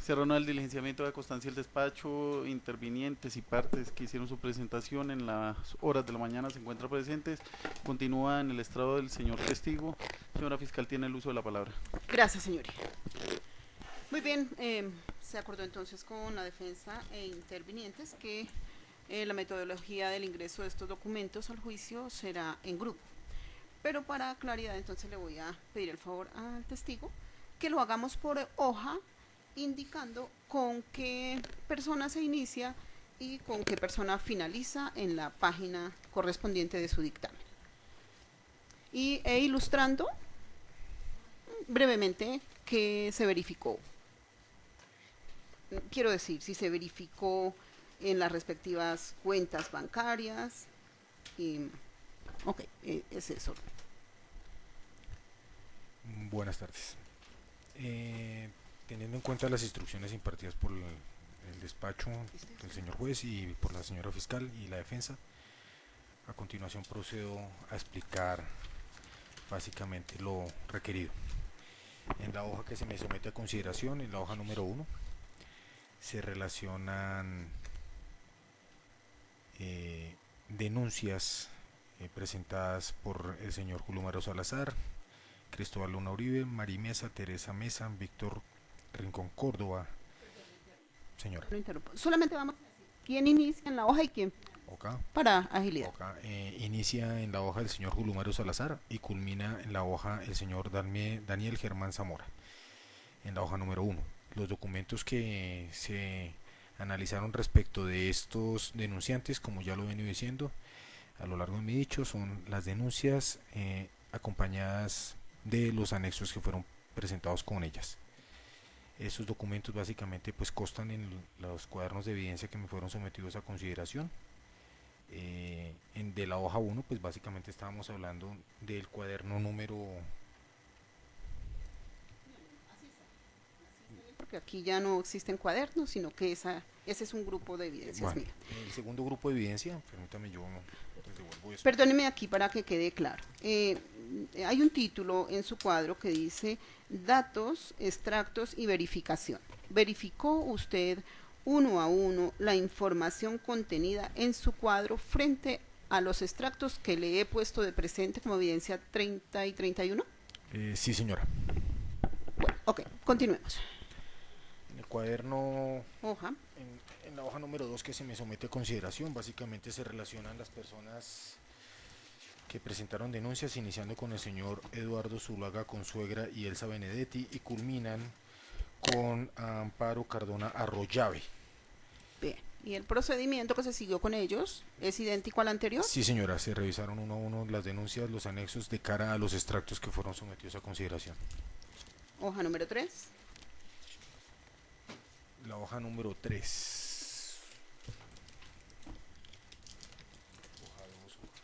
Se reúne el diligenciamiento de constancia del despacho, intervinientes y partes que hicieron su presentación en las horas de la mañana se encuentran presentes. Continúa en el estrado del señor testigo. Señora fiscal, tiene el uso de la palabra. Gracias, señoría. Muy bien, se acordó entonces con la defensa e intervinientes que la metodología del ingreso de estos documentos al juicio será en grupo. Pero para claridad entonces le voy a pedir el favor al testigo que lo hagamos por hoja, indicando con qué persona se inicia y con qué persona finaliza en la página correspondiente de su dictamen. E ilustrando brevemente qué se verificó. Quiero decir, si se verificó en las respectivas cuentas bancarias. Ok, es eso. Buenas tardes. Teniendo en cuenta las instrucciones impartidas por el despacho del señor juez y por la señora fiscal y la defensa, a continuación procedo a explicar básicamente lo requerido. En la hoja que se me somete a consideración, en la hoja número 1, se relacionan denuncias presentadas por el señor Julio Mario Salazar, Cristóbal Luna Uribe, Mari Mesa, Teresa Mesa, Víctor Rincón Córdoba. Señora. Lo interrumpo. Solamente vamos a decir quién inicia en la hoja y quién Okay. para agilidad. Okay. Inicia en la hoja el señor Julio Mario Salazar y culmina en la hoja el señor Daniel Germán Zamora. En la hoja número 1. Los documentos que se analizaron respecto de estos denunciantes, como ya lo he venido diciendo a lo largo de mi dicho, son las denuncias acompañadas de los anexos que fueron presentados con ellas. Esos documentos básicamente pues constan en los cuadernos de evidencia que me fueron sometidos a consideración. De la hoja 1 pues básicamente estábamos hablando del cuaderno número... Porque aquí ya no existen cuadernos, sino que ese es un grupo de evidencias. Bueno, mías. el segundo grupo de evidencia, permítame yo devuelvo esto. Perdóneme aquí para que quede claro. Hay un título en su cuadro que dice datos, extractos y verificación. ¿Verificó usted uno a uno la información contenida en su cuadro frente a los extractos que le he puesto de presente como evidencia 30 y 31? Sí, señora. Bueno, ok, continuemos. En el cuaderno, Hoja. en la hoja número 2 que se me somete a consideración, básicamente se relacionan las personas que presentaron denuncias, iniciando con el señor Eduardo Zuluaga Consuegra y Elsa Benedetti, y culminan con Amparo Cardona Arroyave. Bien, ¿y el procedimiento que se siguió con ellos es idéntico al anterior? Sí, señora, se revisaron uno a uno las denuncias, los anexos de cara a los extractos que fueron sometidos a consideración. Hoja número 3. La hoja número 3.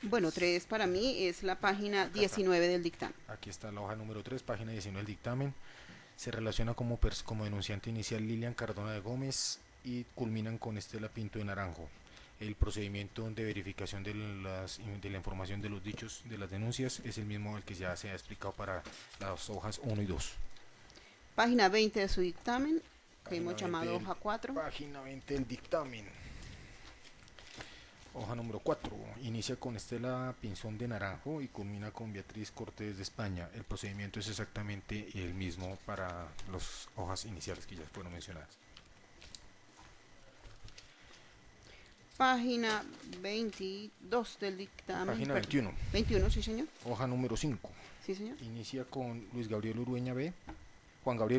Bueno, 3 para mí es la página 19 del dictamen. Aquí está la hoja número 3, página 19 del dictamen. Se relaciona como denunciante inicial Lilian Cardona de Gómez y culminan con Estela Pinto de Naranjo. El procedimiento de verificación de la información de los dichos de las denuncias es el mismo al que ya se ha explicado para las hojas 1 y 2. Página 20 de su dictamen, que hemos llamado hoja 4. Página 20 del dictamen. Hoja número 4. Inicia con Estela Pinzón de Naranjo y culmina con Beatriz Cortés de España. El procedimiento es exactamente el mismo para las hojas iniciales que ya fueron mencionadas. Página 22 del dictamen. Página 21. 21, sí, señor. Hoja número 5. Sí, señor. Inicia con Juan Gabriel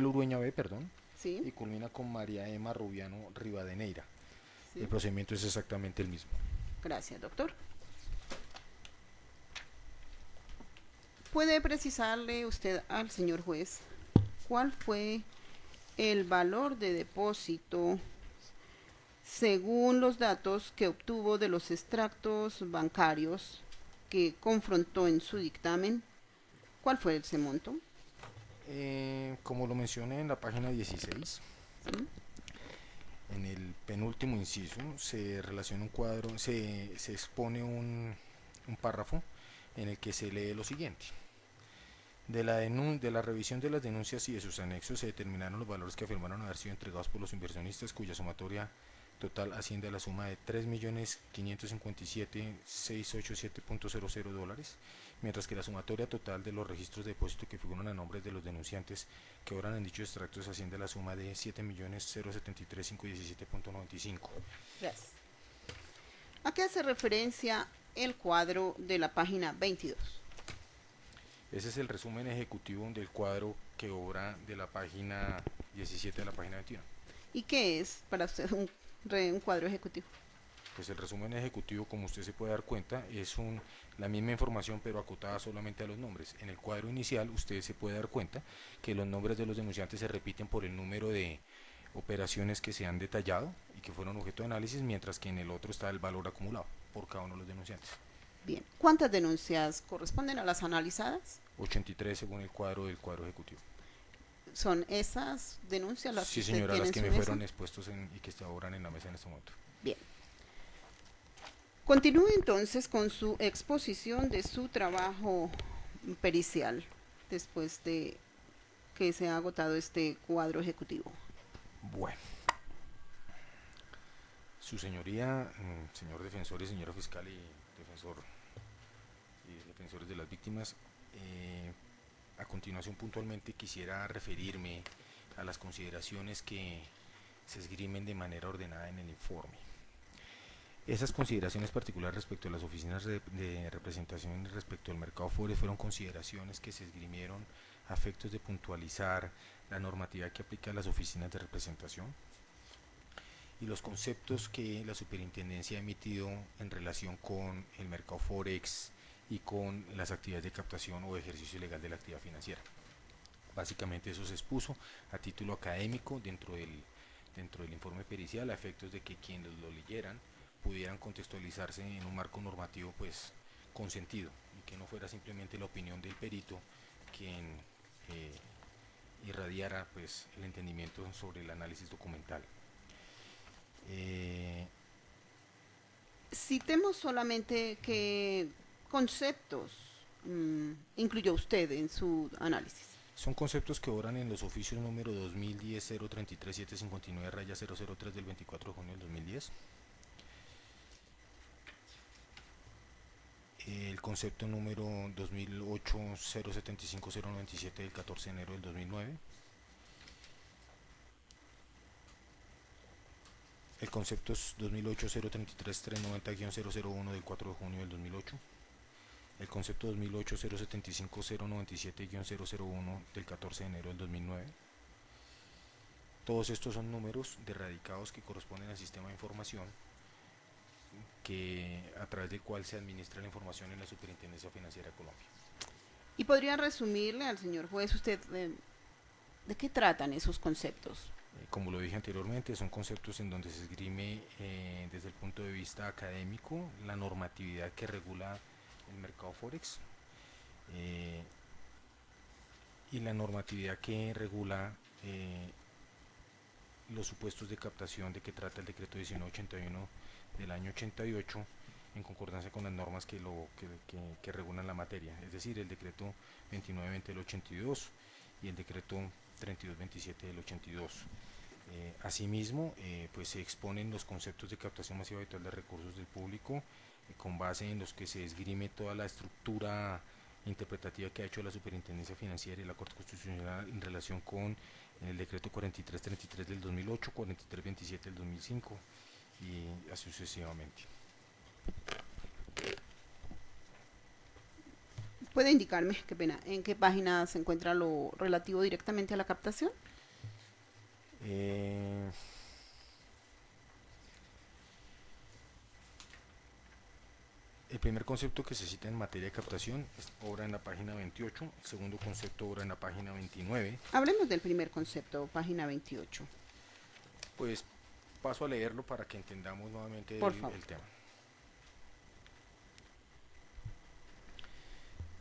Urueña B, perdón. Sí. Y culmina con María Emma Rubiano Rivadeneira. Sí. El procedimiento es exactamente el mismo. Gracias, doctor. ¿Puede precisarle usted al señor juez cuál fue el valor de depósito según los datos que obtuvo de los extractos bancarios que confrontó en su dictamen? ¿Cuál fue ese monto? Como lo mencioné en la página 16, ¿Sí? en el penúltimo inciso se relaciona un cuadro, se expone un párrafo en el que se lee lo siguiente. De la revisión de las denuncias y de sus anexos se determinaron los valores que afirmaron haber sido entregados por los inversionistas, cuya sumatoria total asciende a la suma de $3.557.687.00, mientras que la sumatoria total de los registros de depósito que figuran a nombres de los denunciantes que obran en dichos extractos asciende a la suma de $7.073.517.95. Gracias. ¿A qué hace referencia el cuadro de la página 22? Ese es el resumen ejecutivo del cuadro que obra de la página 17 a la página 21. ¿Y qué es para usted un cuadro ejecutivo? Pues el resumen ejecutivo, como usted se puede dar cuenta, es la misma información pero acotada solamente a los nombres. En el cuadro inicial usted se puede dar cuenta que los nombres de los denunciantes se repiten por el número de operaciones que se han detallado y que fueron objeto de análisis, mientras que en el otro está el valor acumulado por cada uno de los denunciantes. Bien, ¿cuántas denuncias corresponden a las analizadas? 83 según el cuadro del cuadro ejecutivo. ¿Son esas denuncias las Sí, que usted señora, tiene las en que su me mesa? fueron expuestos y que ahora en la mesa en este momento. Bien. Continúe entonces con su exposición de su trabajo pericial después de que se ha agotado este cuadro ejecutivo. Bueno, su señoría, señor defensor y señora fiscal y defensores de las víctimas, a continuación puntualmente quisiera referirme a las consideraciones que se esgrimen de manera ordenada en el informe. Esas consideraciones particulares respecto a las oficinas de representación y respecto al mercado forex fueron consideraciones que se esgrimieron a efectos de puntualizar la normatividad que aplica a las oficinas de representación y los conceptos que la superintendencia ha emitido en relación con el mercado forex y con las actividades de captación o ejercicio ilegal de la actividad financiera. Básicamente eso se expuso a título académico dentro del informe pericial, a efectos de que quienes lo leyeran pudieran contextualizarse en un marco normativo pues con sentido y que no fuera simplemente la opinión del perito quien irradiara pues el entendimiento sobre el análisis documental. Citemos solamente qué conceptos incluyó usted en su análisis. Son conceptos que obran en los oficios número 2010-033759-003 del 24 de junio del 2010. El concepto número 2008-075097 del 14 de enero del 2009. El concepto 2008-033-390-001 del 4 de junio del 2008. El concepto 2008-075-097-001 del 14 de enero del 2009. Todos estos son números de radicados que corresponden al sistema de información a través del cual se administra la información en la Superintendencia Financiera de Colombia. ¿Y podría resumirle al señor juez usted de qué tratan esos conceptos? Como lo dije anteriormente, son conceptos en donde se esgrime desde el punto de vista académico la normatividad que regula el mercado forex y la normatividad que regula los supuestos de captación de que trata el decreto 1981 del año 88 en concordancia con las normas que regulan la materia, es decir, el decreto 2920 del 82 y el decreto 3227 del 82. Asimismo, pues se exponen los conceptos de captación masiva habitual de recursos del público con base en los que se esgrime toda la estructura interpretativa que ha hecho la Superintendencia Financiera y la Corte Constitucional en relación con el decreto 4333 del 2008, 4327 del 2005 y así sucesivamente. ¿Puede indicarme, qué pena, en qué página se encuentra lo relativo directamente a la captación? El primer concepto que se cita en materia de captación obra en la página 28, el segundo concepto obra en la página 29. Hablemos del primer concepto, página 28. Pues paso a leerlo para que entendamos nuevamente el tema.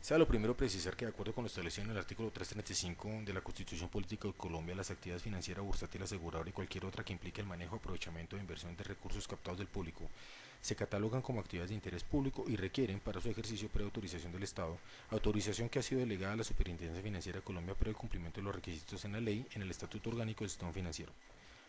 Sea lo primero precisar que de acuerdo con lo establecido en el artículo 335 de la Constitución Política de Colombia, las actividades financieras, bursátil, aseguradora y cualquier otra que implique el manejo, aprovechamiento o inversión de recursos captados del público se catalogan como actividades de interés público y requieren para su ejercicio preautorización del Estado, autorización que ha sido delegada a la Superintendencia Financiera de Colombia por el cumplimiento de los requisitos en la ley en el Estatuto Orgánico del Sistema Financiero.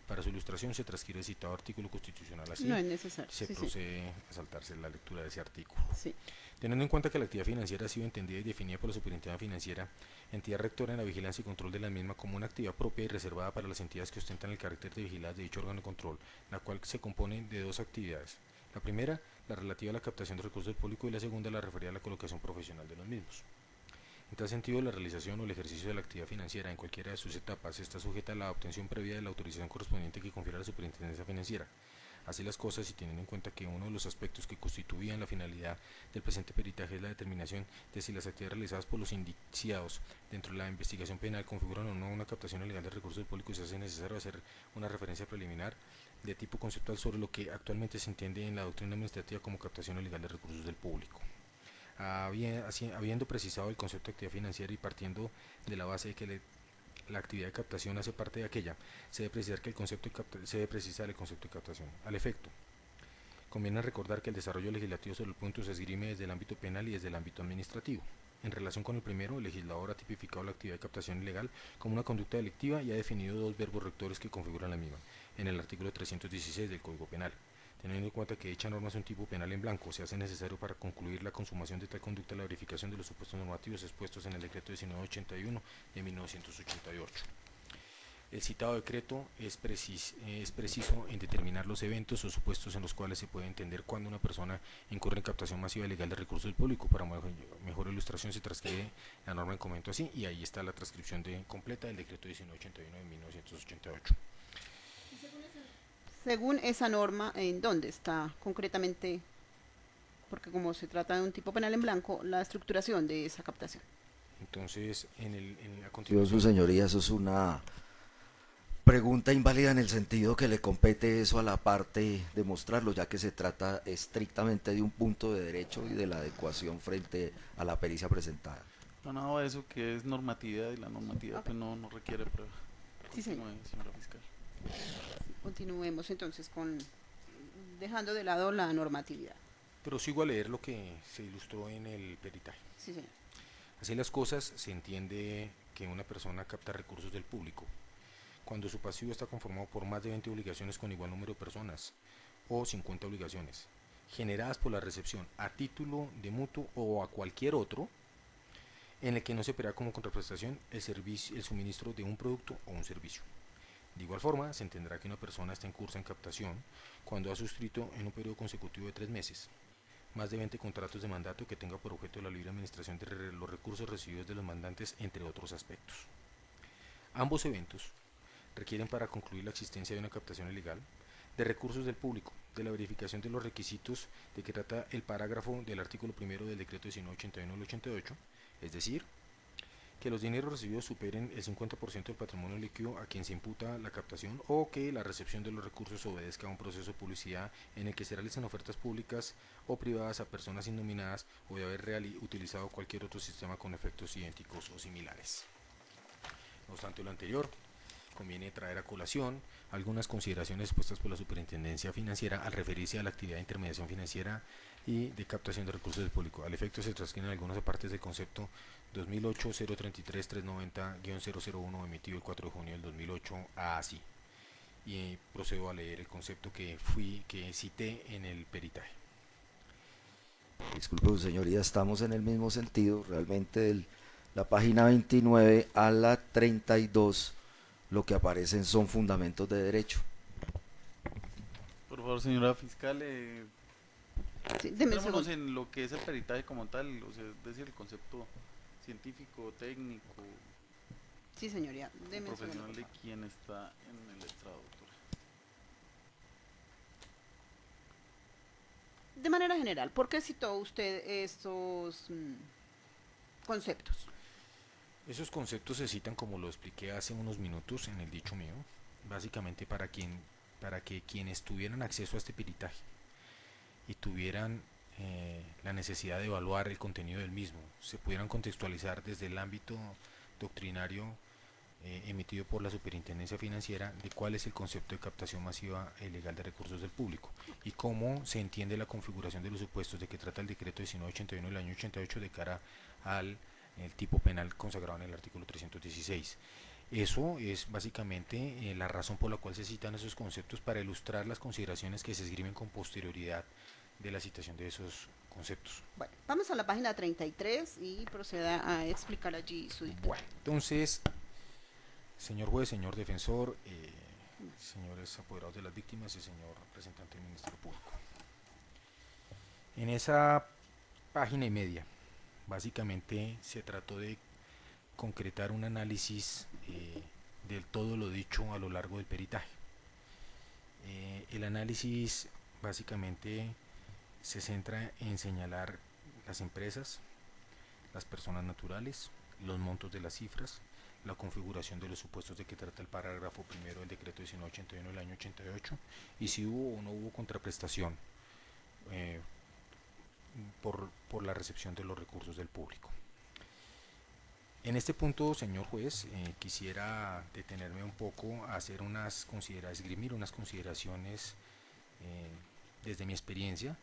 Para su ilustración se transcribe el citado artículo constitucional así. No es necesario. Se Sí, procede a saltarse la lectura de ese artículo. sí. Teniendo en cuenta que la actividad financiera ha sido entendida y definida por la Superintendencia Financiera, entidad rectora en la vigilancia y control de la misma, como una actividad propia y reservada para las entidades que ostentan el carácter de vigiladas de dicho órgano de control, la cual se compone de dos actividades. La primera, la relativa a la captación de recursos del público, y la segunda, la referida a la colocación profesional de los mismos. En tal sentido, la realización o el ejercicio de la actividad financiera en cualquiera de sus etapas está sujeta a la obtención previa de la autorización correspondiente que confiere la Superintendencia Financiera. Así las cosas, y teniendo en cuenta que uno de los aspectos que constituían la finalidad del presente peritaje es la determinación de si las actividades realizadas por los indiciados dentro de la investigación penal configuran o no una captación ilegal de recursos del público, y se hace necesario hacer una referencia preliminar de tipo conceptual sobre lo que actualmente se entiende en la doctrina administrativa como captación ilegal de recursos del público. Habiendo precisado el concepto de actividad financiera y partiendo de la base de que la actividad de captación hace parte de aquella, se debe precisar el concepto de captación. Al efecto, conviene recordar que el desarrollo legislativo sobre el punto se esgrime desde el ámbito penal y desde el ámbito administrativo. En relación con el primero, el legislador ha tipificado la actividad de captación ilegal como una conducta delictiva y ha definido dos verbos rectores que configuran la misma, en el artículo 316 del Código Penal. Teniendo en cuenta que dicha norma es un tipo penal en blanco, se hace necesario para concluir la consumación de tal conducta la verificación de los supuestos normativos expuestos en el decreto 1981 de 1988. El citado decreto es preciso en determinar los eventos o supuestos en los cuales se puede entender cuando una persona incurre en captación masiva ilegal de recursos del público. Para mejor ilustración se transcribe la norma en comento así, y ahí está la transcripción completa del decreto 1981 de 1988. Según esa norma, ¿en dónde está concretamente? Porque como se trata de un tipo penal en blanco, la estructuración de esa captación. Entonces, en la Su continuación... señoría, eso es una pregunta inválida en el sentido que le compete eso a la parte de mostrarlo, ya que se trata estrictamente de un punto de derecho y de la adecuación frente a la pericia presentada. No, eso que es normatividad, y la normatividad Ok. pues no requiere prueba. Sí, señor. Continúe, señora fiscal. Continuemos entonces dejando de lado la normatividad. Pero sigo a leer lo que se ilustró en el peritaje. Sí, señor. Así las cosas, se entiende que una persona capta recursos del público cuando su pasivo está conformado por más de 20 obligaciones con igual número de personas o 50 obligaciones generadas por la recepción a título de mutuo o a cualquier otro, en el que no se opera como contraprestación el suministro de un producto o un servicio. De igual forma, se entenderá que una persona está en curso en captación cuando ha suscrito en un periodo consecutivo de 3 meses más de 20 contratos de mandato que tenga por objeto la libre administración de los recursos recibidos de los mandantes, entre otros aspectos. Ambos eventos requieren, para concluir la existencia de una captación ilegal, de recursos del público, de la verificación de los requisitos de que trata el parágrafo del artículo primero del decreto 1981 del 88, es decir, que los dineros recibidos superen el 50% del patrimonio líquido a quien se imputa la captación, o que la recepción de los recursos obedezca a un proceso de publicidad en el que se realizan ofertas públicas o privadas a personas innominadas, o de haber utilizado cualquier otro sistema con efectos idénticos o similares. No obstante lo anterior, conviene traer a colación algunas consideraciones expuestas por la Superintendencia Financiera al referirse a la actividad de intermediación financiera y de captación de recursos del público. Al efecto, se transcriben algunas partes del concepto 2008-033-390-001 emitido el 4 de junio del 2008 así. Y procedo a leer el concepto que cité en el peritaje. Disculpe, su señoría, estamos en el mismo sentido, realmente de la página 29 a la 32, lo que aparecen son fundamentos de derecho. Por favor, señora fiscal, Sí, deme un centrémonos segundo. en lo que es el peritaje como tal, o sea, es decir, el concepto científico, técnico, Sí, señoría. Deme un segundo. profesional por de favor. quién está en el estrado, doctora. De manera general, ¿por qué citó usted estos conceptos? Esos conceptos se citan, como lo expliqué hace unos minutos en el dicho mío, básicamente para que quienes tuvieran acceso a este peritaje y tuvieran la necesidad de evaluar el contenido del mismo, se pudieran contextualizar desde el ámbito doctrinario emitido por la Superintendencia Financiera de cuál es el concepto de captación masiva e ilegal de recursos del público y cómo se entiende la configuración de los supuestos de que trata el decreto 1981 del año 88 de cara al el tipo penal consagrado en el artículo 316. Eso es básicamente la razón por la cual se citan esos conceptos, para ilustrar las consideraciones que se esgrimen con posterioridad de la citación de esos conceptos. Bueno, vamos a la página 33 y proceda a explicar allí su dictamen. Bueno, entonces, señor juez, señor defensor, señores apoderados de las víctimas y señor representante del Ministerio Público. En esa página y media, básicamente se trató de concretar un análisis de todo lo dicho a lo largo del peritaje. El análisis básicamente se centra en señalar las empresas, las personas naturales, los montos de las cifras, la configuración de los supuestos de que trata el parágrafo primero del decreto 1981 del año 88 y si hubo o no hubo contraprestación por la recepción de los recursos del público. En este punto, señor juez, quisiera detenerme un poco a hacer esgrimir unas consideraciones desde mi experiencia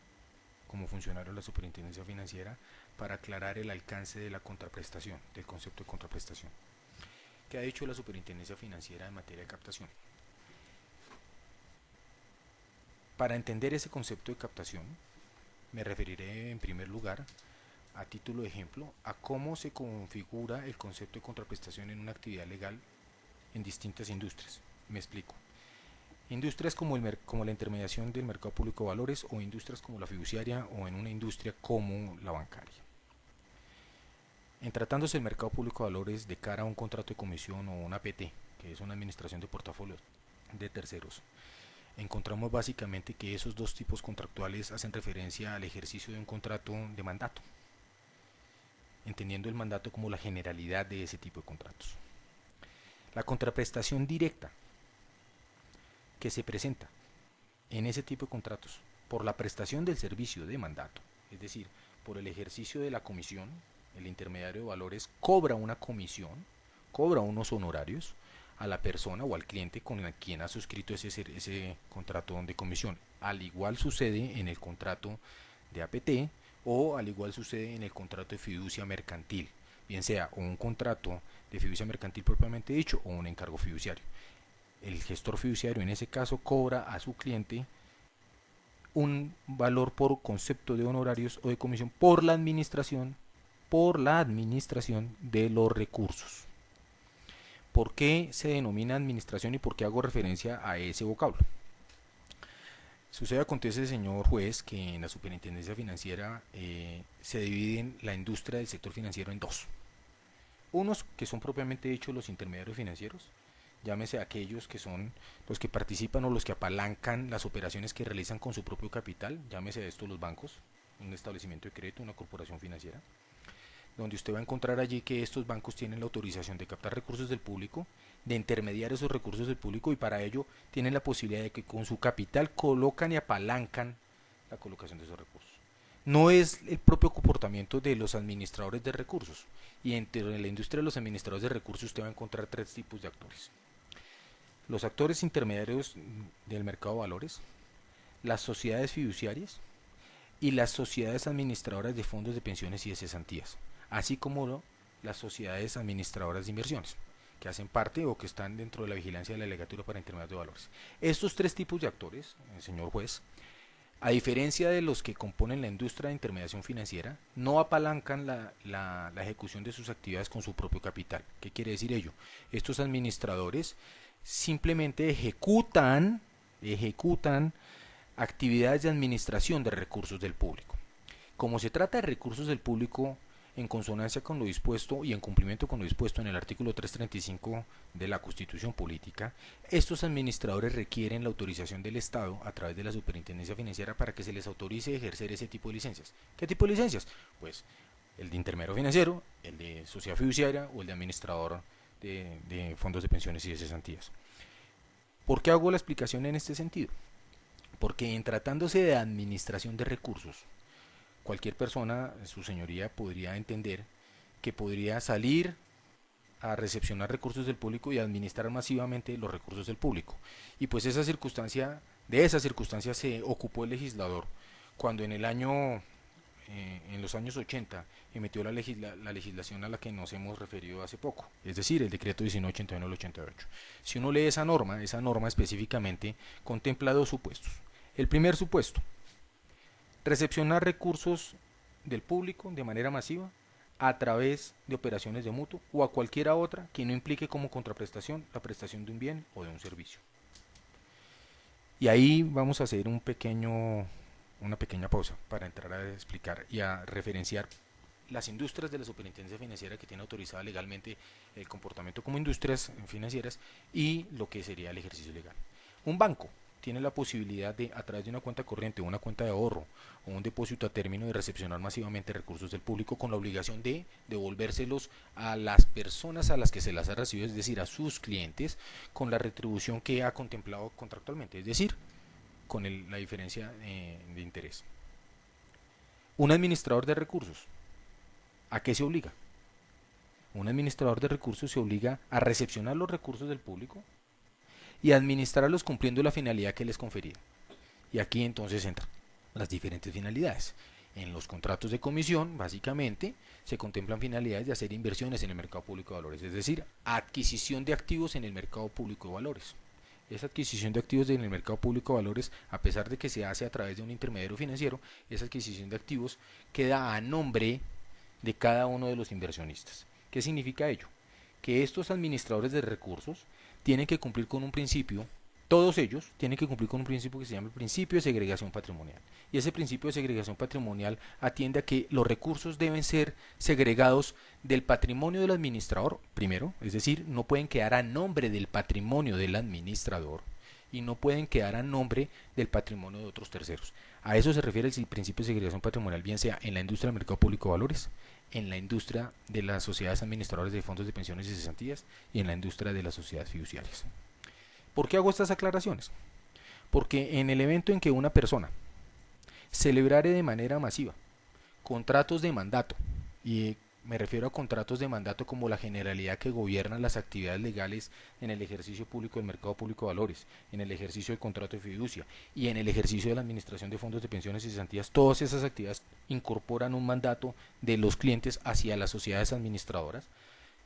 como funcionario de la Superintendencia Financiera para aclarar el alcance de la contraprestación, del concepto de contraprestación. ¿Qué ha dicho la Superintendencia Financiera en materia de captación? Para entender ese concepto de captación, me referiré en primer lugar, a título de ejemplo, a cómo se configura el concepto de contraprestación en una actividad legal en distintas industrias. Me explico. Industrias como la intermediación del mercado público de valores, o industrias como la fiduciaria, o en una industria como la bancaria. En tratándose del mercado público de valores de cara a un contrato de comisión o una APT, que es una administración de portafolios de terceros, encontramos básicamente que esos dos tipos contractuales hacen referencia al ejercicio de un contrato de mandato, entendiendo el mandato como la generalidad de ese tipo de contratos. La contraprestación directa que se presenta en ese tipo de contratos por la prestación del servicio de mandato, es decir, por el ejercicio de la comisión, el intermediario de valores cobra una comisión, cobra unos honorarios a la persona o al cliente con quien ha suscrito ese contrato de comisión. Al igual sucede en el contrato de APT, o al igual sucede en el contrato de fiducia mercantil, bien sea un contrato de fiducia mercantil propiamente dicho o un encargo fiduciario. El gestor fiduciario en ese caso cobra a su cliente un valor por concepto de honorarios o de comisión por la administración de los recursos. ¿Por qué se denomina administración y por qué hago referencia a ese vocablo? Sucede, acontece, señor juez, que en la Superintendencia Financiera se divide la industria del sector financiero en dos. Unos que son propiamente dichos los intermediarios financieros, llámese aquellos que son los que participan o los que apalancan las operaciones que realizan con su propio capital, llámese de estos los bancos, un establecimiento de crédito, una corporación financiera, donde usted va a encontrar allí que estos bancos tienen la autorización de captar recursos del público, de intermediar esos recursos del público, y para ello tienen la posibilidad de que con su capital colocan y apalancan la colocación de esos recursos. No es el propio comportamiento de los administradores de recursos, y entre la industria de los administradores de recursos usted va a encontrar tres tipos de actores: los actores intermediarios del mercado de valores, las sociedades fiduciarias y las sociedades administradoras de fondos de pensiones y de cesantías, así como las sociedades administradoras de inversiones, que hacen parte o que están dentro de la vigilancia de la legatura para intermediarios de valores. Estos tres tipos de actores, señor juez, a diferencia de los que componen la industria de intermediación financiera, no apalancan la ejecución de sus actividades con su propio capital. ¿Qué quiere decir ello? Estos administradores simplemente ejecutan actividades de administración de recursos del público. Como se trata de recursos del público, en consonancia con lo dispuesto y en cumplimiento con lo dispuesto en el artículo 335 de la Constitución Política, estos administradores requieren la autorización del Estado a través de la Superintendencia Financiera para que se les autorice ejercer ese tipo de licencias. ¿Qué tipo de licencias? Pues el de intermediario financiero, el de sociedad fiduciaria o el de administrador de fondos de pensiones y de cesantías. ¿Por qué hago la explicación en este sentido? Porque en tratándose de administración de recursos, cualquier persona, su señoría, podría entender que podría salir a recepcionar recursos del público y administrar masivamente los recursos del público. Y pues de esa circunstancia se ocupó el legislador cuando en los años 80 emitió la legislación a la que nos hemos referido hace poco, es decir, el decreto 1981 del 88. Si uno lee esa norma específicamente contempla dos supuestos. El primer supuesto, recepcionar recursos del público de manera masiva a través de operaciones de mutuo o a cualquiera otra que no implique como contraprestación la prestación de un bien o de un servicio. Y ahí vamos a hacer una pequeña pausa para entrar a explicar y a referenciar las industrias de la Superintendencia Financiera que tiene autorizada legalmente el comportamiento como industrias financieras y lo que sería el ejercicio legal. Un banco tiene la posibilidad de, a través de una cuenta corriente, una cuenta de ahorro o un depósito a término, de recepcionar masivamente recursos del público con la obligación de devolvérselos a las personas a las que se las ha recibido, es decir, a sus clientes, con la retribución que ha contemplado contractualmente, es decir, con la diferencia de interés. Un administrador de recursos, ¿a qué se obliga? Un administrador de recursos se obliga a recepcionar los recursos del público y administrarlos cumpliendo la finalidad que les confería. Y aquí entonces entran las diferentes finalidades. En los contratos de comisión, básicamente, se contemplan finalidades de hacer inversiones en el mercado público de valores, es decir, adquisición de activos en el mercado público de valores. Esa adquisición de activos en el mercado público de valores, a pesar de que se hace a través de un intermediario financiero, esa adquisición de activos queda a nombre de cada uno de los inversionistas. ¿Qué significa ello? Que estos administradores de recursos tienen que cumplir con un principio, todos ellos tienen que cumplir con un principio que se llama el principio de segregación patrimonial. Y ese principio de segregación patrimonial atiende a que los recursos deben ser segregados del patrimonio del administrador, primero, es decir, no pueden quedar a nombre del patrimonio del administrador y no pueden quedar a nombre del patrimonio de otros terceros. A eso se refiere el principio de segregación patrimonial, bien sea en la industria del mercado público de valores, en la industria de las sociedades administradoras de fondos de pensiones y cesantías y en la industria de las sociedades fiduciarias. ¿Por qué hago estas aclaraciones? Porque en el evento en que una persona celebrare de manera masiva contratos de mandato, y me refiero a contratos de mandato como la generalidad que gobierna las actividades legales en el ejercicio público del mercado público de valores, en el ejercicio del contrato de fiducia y en el ejercicio de la administración de fondos de pensiones y cesantías, todas esas actividades incorporan un mandato de los clientes hacia las sociedades administradoras,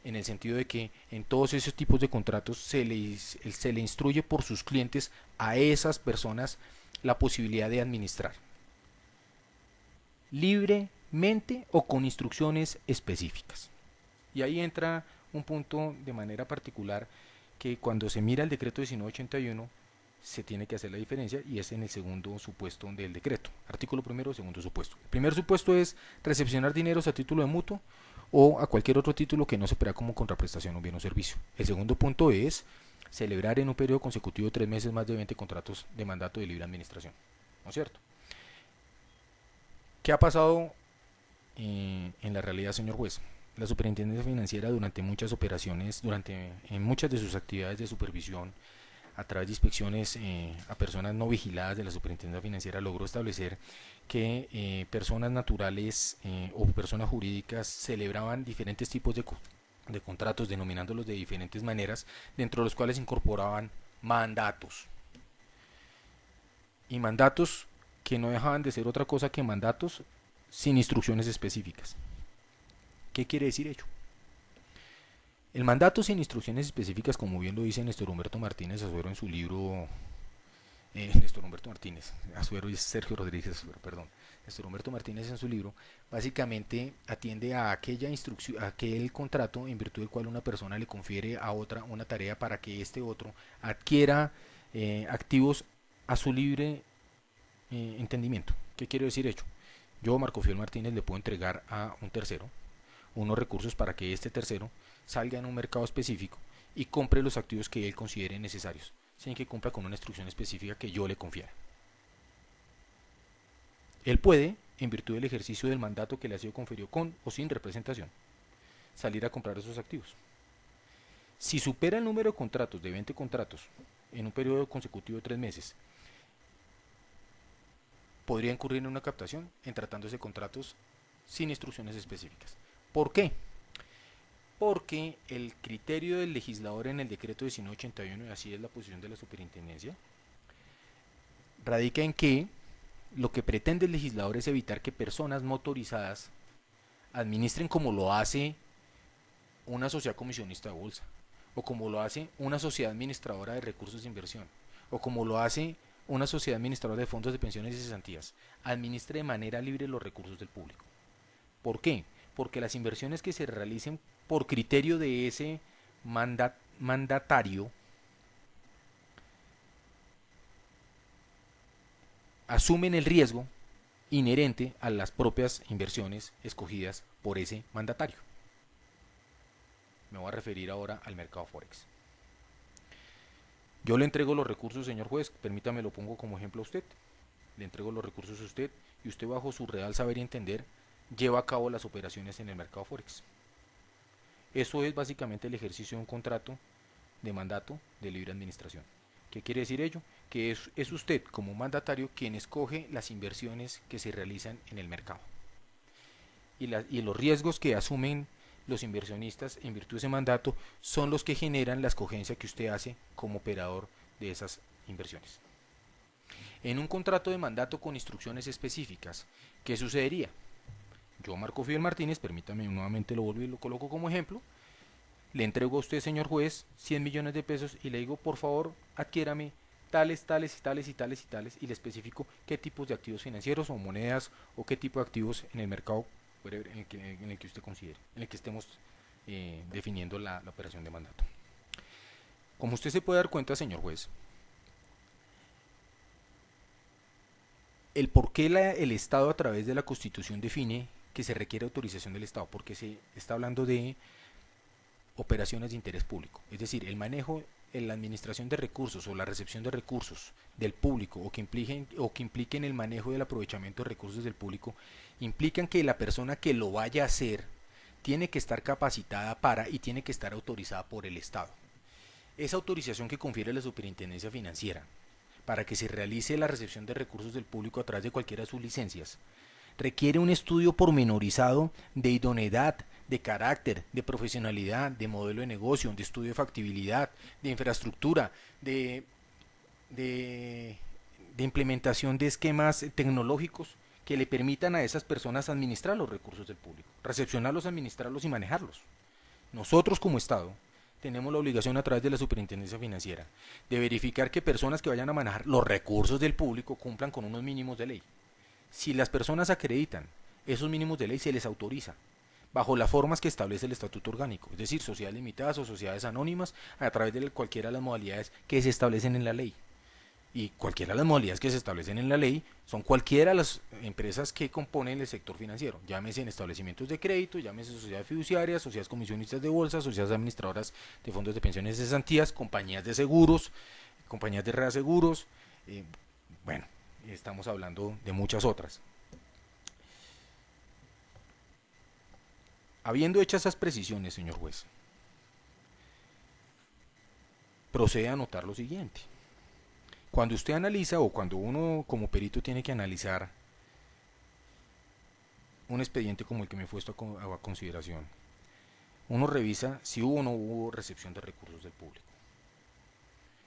en el sentido de que en todos esos tipos de contratos se le instruye por sus clientes a esas personas la posibilidad de administrar libremente o con instrucciones específicas. Y ahí entra un punto de manera particular que cuando se mira el decreto 1981 se tiene que hacer la diferencia, y es en el segundo supuesto del decreto. Artículo primero, segundo supuesto. El primer supuesto es recepcionar dineros a título de mutuo o a cualquier otro título que no se prevea como contraprestación o bien o servicio. El segundo punto es celebrar en un periodo consecutivo de 3 meses más de 20 contratos de mandato de libre administración. ¿No es cierto? ¿Qué ha pasado en la realidad, señor juez? La Superintendencia Financiera durante muchas operaciones, en muchas de sus actividades de supervisión, a través de inspecciones a personas no vigiladas de la Superintendencia Financiera, logró establecer que personas naturales o personas jurídicas celebraban diferentes tipos de contratos, denominándolos de diferentes maneras, dentro de los cuales incorporaban mandatos. Y mandatos que no dejaban de ser otra cosa que mandatos sin instrucciones específicas. ¿Qué quiere decir ello? El mandato sin instrucciones específicas, como bien lo dice Néstor Humberto Martínez Azuero en su libro, Néstor Humberto Martínez Azuero y Sergio Rodríguez Azuero, perdón, Néstor Humberto Martínez en su libro, básicamente atiende a aquella instrucción, a aquel contrato en virtud del cual una persona le confiere a otra una tarea para que este otro adquiera activos a su libre entendimiento. ¿Qué quiero decir ello? Yo, Marco Fiel Martínez, le puedo entregar a un tercero unos recursos para que este tercero salga en un mercado específico y compre los activos que él considere necesarios, sin que cumpla con una instrucción específica que yo le confiera. Él puede, en virtud del ejercicio del mandato que le ha sido conferido con o sin representación, salir a comprar esos activos. Si supera el número de contratos, de 20 contratos, en un periodo consecutivo de 3 meses, podría incurrir en una captación en tratándose de contratos sin instrucciones específicas. ¿Por qué? Porque el criterio del legislador en el decreto 1981, y así es la posición de la superintendencia, radica en que lo que pretende el legislador es evitar que personas motorizadas administren como lo hace una sociedad comisionista de bolsa, o como lo hace una sociedad administradora de recursos de inversión, o como lo hace una sociedad administradora de fondos de pensiones y cesantías, administre de manera libre los recursos del público. ¿Por qué? Porque las inversiones que se realicen por criterio de ese mandatario asumen el riesgo inherente a las propias inversiones escogidas por ese mandatario. Me voy a referir ahora al mercado Forex. Yo le entrego los recursos, señor juez, permítame lo pongo como ejemplo a usted. Le entrego los recursos a usted y usted, bajo su real saber y entender, lleva a cabo las operaciones en el mercado Forex. Eso es básicamente el ejercicio de un contrato de mandato de libre administración. ¿Qué quiere decir ello? Que es usted como mandatario quien escoge las inversiones que se realizan en el mercado. Y los riesgos que asumen los inversionistas en virtud de ese mandato son los que generan la escogencia que usted hace como operador de esas inversiones. En un contrato de mandato con instrucciones específicas, ¿qué sucedería? Yo, Marco Fidel Martínez, permítame nuevamente lo vuelvo y lo coloco como ejemplo, le entrego a usted, señor juez, 100 millones de pesos y le digo, por favor, adquiérame tales, tales y tales y tales y tales, y le especifico qué tipos de activos financieros o monedas o qué tipo de activos en el mercado en el que usted considere, en el que estemos definiendo la operación de mandato. Como usted se puede dar cuenta, señor juez, el por qué el Estado a través de la Constitución define que se requiere autorización del Estado, porque se está hablando de operaciones de interés público, es decir, el manejo, la administración de recursos o la recepción de recursos del público o que impliquen el manejo del aprovechamiento de recursos del público, implican que la persona que lo vaya a hacer tiene que estar capacitada para y tiene que estar autorizada por el Estado. Esa autorización que confiere la Superintendencia Financiera para que se realice la recepción de recursos del público a través de cualquiera de sus licencias requiere un estudio pormenorizado de idoneidad, de carácter, de profesionalidad, de modelo de negocio, de estudio de factibilidad, de infraestructura, de implementación de esquemas tecnológicos que le permitan a esas personas administrar los recursos del público, recepcionarlos, administrarlos y manejarlos. Nosotros como Estado tenemos la obligación a través de la Superintendencia Financiera de verificar que personas que vayan a manejar los recursos del público cumplan con unos mínimos de ley. Si las personas acreditan esos mínimos de ley, se les autoriza bajo las formas que establece el Estatuto Orgánico, es decir, sociedades limitadas o sociedades anónimas, a través de cualquiera de las modalidades que se establecen en la ley. Y cualquiera de las modalidades que se establecen en la ley son cualquiera de las empresas que componen el sector financiero, llámese en establecimientos de crédito, llámese sociedades fiduciarias, sociedades comisionistas de bolsa, sociedades administradoras de fondos de pensiones y cesantías, compañías de seguros, compañías de reaseguros, bueno, estamos hablando de muchas otras. Habiendo hecho esas precisiones, señor juez, procede a notar lo siguiente. Cuando usted analiza, o cuando uno como perito tiene que analizar un expediente como el que me he puesto a consideración, uno revisa si hubo o no hubo recepción de recursos del público.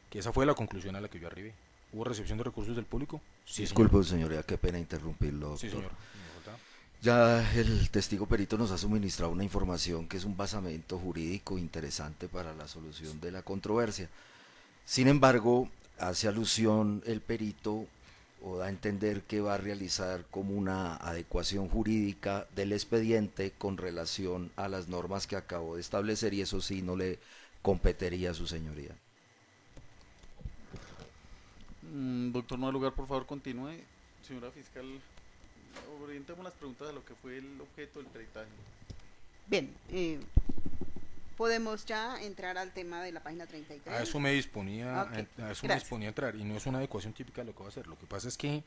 Que esa fue la conclusión a la que yo arribé. ¿Hubo recepción de recursos del público? Sí, disculpe, señoría, qué pena interrumpirlo. Sí, doctor. señor. Ya el testigo perito nos ha suministrado una información que es un basamento jurídico interesante para la solución de la controversia. Sin embargo, hace alusión el perito o da a entender que va a realizar como una adecuación jurídica del expediente con relación a las normas que acabo de establecer, y eso sí no le competiría a su señoría. Doctor, no da lugar, por favor, continúe. Señora fiscal, orientemos las preguntas a lo que fue el objeto del peritaje. Bien, podemos ya entrar al tema de la página 33. A eso me disponía, Okay, me disponía a entrar, y no es una adecuación típica de lo que voy a hacer. Lo que pasa es que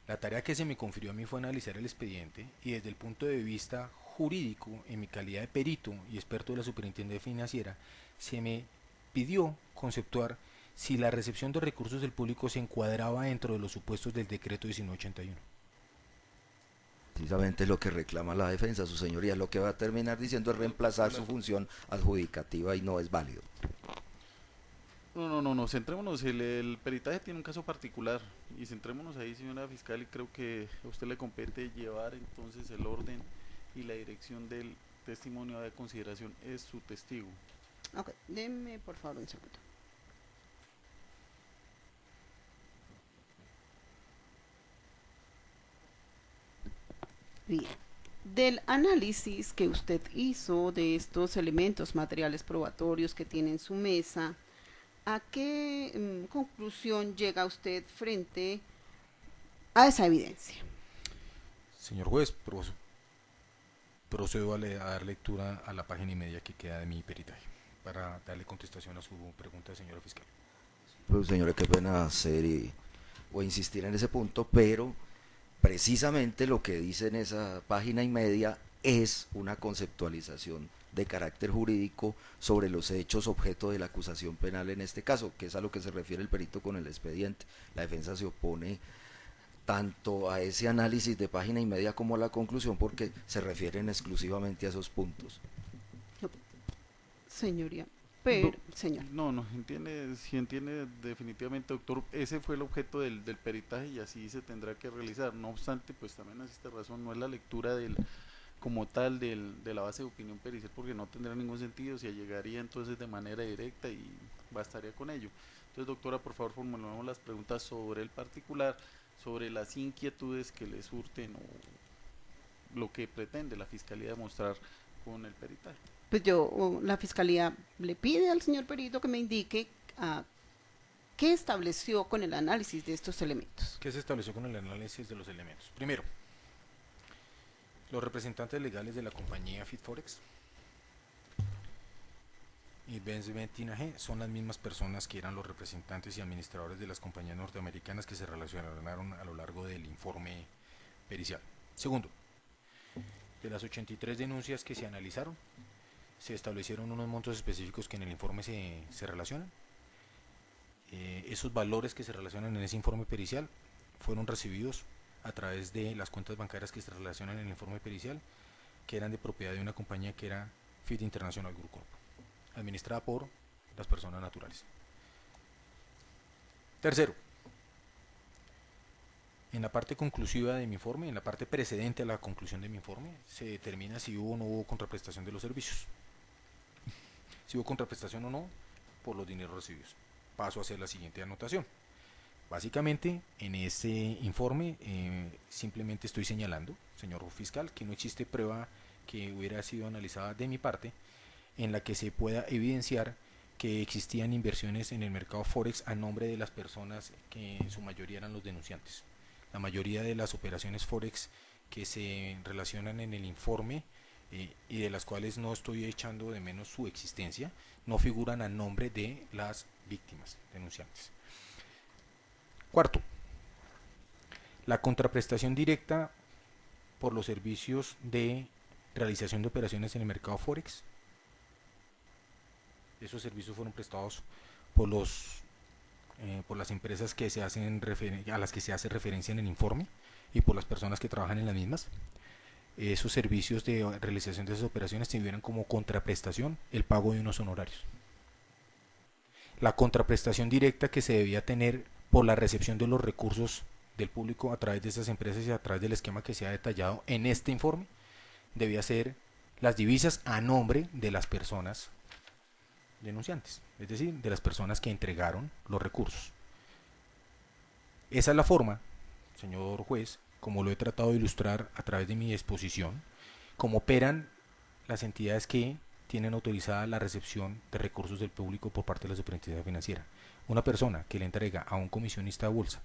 la tarea que se me confirió a mí fue analizar el expediente, y desde el punto de vista jurídico, en mi calidad de perito y experto de la Superintendencia Financiera, se me pidió conceptuar si la recepción de recursos del público se encuadraba dentro de los supuestos del decreto 1981. Precisamente lo que reclama la defensa, su señoría, lo que va a terminar diciendo es reemplazar su función adjudicativa y no es válido. No, centrémonos, el peritaje tiene un caso particular y centrémonos ahí, señora fiscal, y creo que a usted le compete llevar entonces el orden y la dirección del testimonio de consideración, es su testigo. Ok, denme por favor un segundo. Bien, del análisis que usted hizo de estos elementos materiales probatorios que tiene en su mesa, ¿a qué conclusión llega usted frente a esa evidencia? Señor juez, procedo a dar lectura a la página y media que queda de mi peritaje para darle contestación a su pregunta, señora fiscal. Pues señora, qué pena hacer o insistir en ese punto, pero precisamente lo que dice en esa página y media es una conceptualización de carácter jurídico sobre los hechos objeto de la acusación penal en este caso, que es a lo que se refiere el perito con el expediente. La defensa se opone tanto a ese análisis de página y media como a la conclusión porque se refieren exclusivamente a esos puntos. Señoría, pero, señor. No, entiende, si entiende definitivamente, doctor, ese fue el objeto del peritaje y así se tendrá que realizar. No obstante, pues también existe razón, no es la lectura como tal de la base de opinión pericial, porque no tendrá ningún sentido, se llegaría entonces de manera directa y bastaría con ello. Entonces, doctora, por favor, formulemos las preguntas sobre el particular, sobre las inquietudes que le surten o lo que pretende la Fiscalía demostrar con el peritaje. Pues la Fiscalía le pide al señor perito que me indique qué estableció con el análisis de estos elementos. ¿Qué se estableció con el análisis de los elementos? Primero, los representantes legales de la compañía Fitforex y Benz-Bentina G son las mismas personas que eran los representantes y administradores de las compañías norteamericanas que se relacionaron a lo largo del informe pericial. Segundo, de las 83 denuncias que se analizaron, se establecieron unos montos específicos que en el informe se relacionan. Esos valores que se relacionan en ese informe pericial fueron recibidos a través de las cuentas bancarias que se relacionan en el informe pericial, que eran de propiedad de una compañía que era Fit International Group Corp, administrada por las personas naturales. Tercero, en la parte conclusiva de mi informe, en la parte precedente a la conclusión de mi informe, se determina si hubo o no hubo contraprestación de los servicios. Si hubo contraprestación o no por los dineros recibidos. Paso a hacer la siguiente anotación. Básicamente, en este informe simplemente estoy señalando, señor fiscal, que no existe prueba que hubiera sido analizada de mi parte en la que se pueda evidenciar que existían inversiones en el mercado Forex a nombre de las personas que en su mayoría eran los denunciantes. La mayoría de las operaciones Forex que se relacionan en el informe y de las cuales no estoy echando de menos su existencia, no figuran a nombre de las víctimas denunciantes. Cuarto, la contraprestación directa por los servicios de realización de operaciones en el mercado Forex. Esos servicios fueron prestados por las empresas que se hacen a las que se hace referencia en el informe y por las personas que trabajan en las mismas. Esos servicios de realización de esas operaciones tuvieron como contraprestación el pago de unos honorarios. La contraprestación directa que se debía tener por la recepción de los recursos del público a través de esas empresas y a través del esquema que se ha detallado en este informe debía ser las divisas a nombre de las personas denunciantes, es decir, de las personas que entregaron los recursos. Esa es la forma, señor juez, como lo he tratado de ilustrar a través de mi exposición, cómo operan las entidades que tienen autorizada la recepción de recursos del público por parte de la Superintendencia Financiera. Una persona que le entrega a un comisionista de bolsa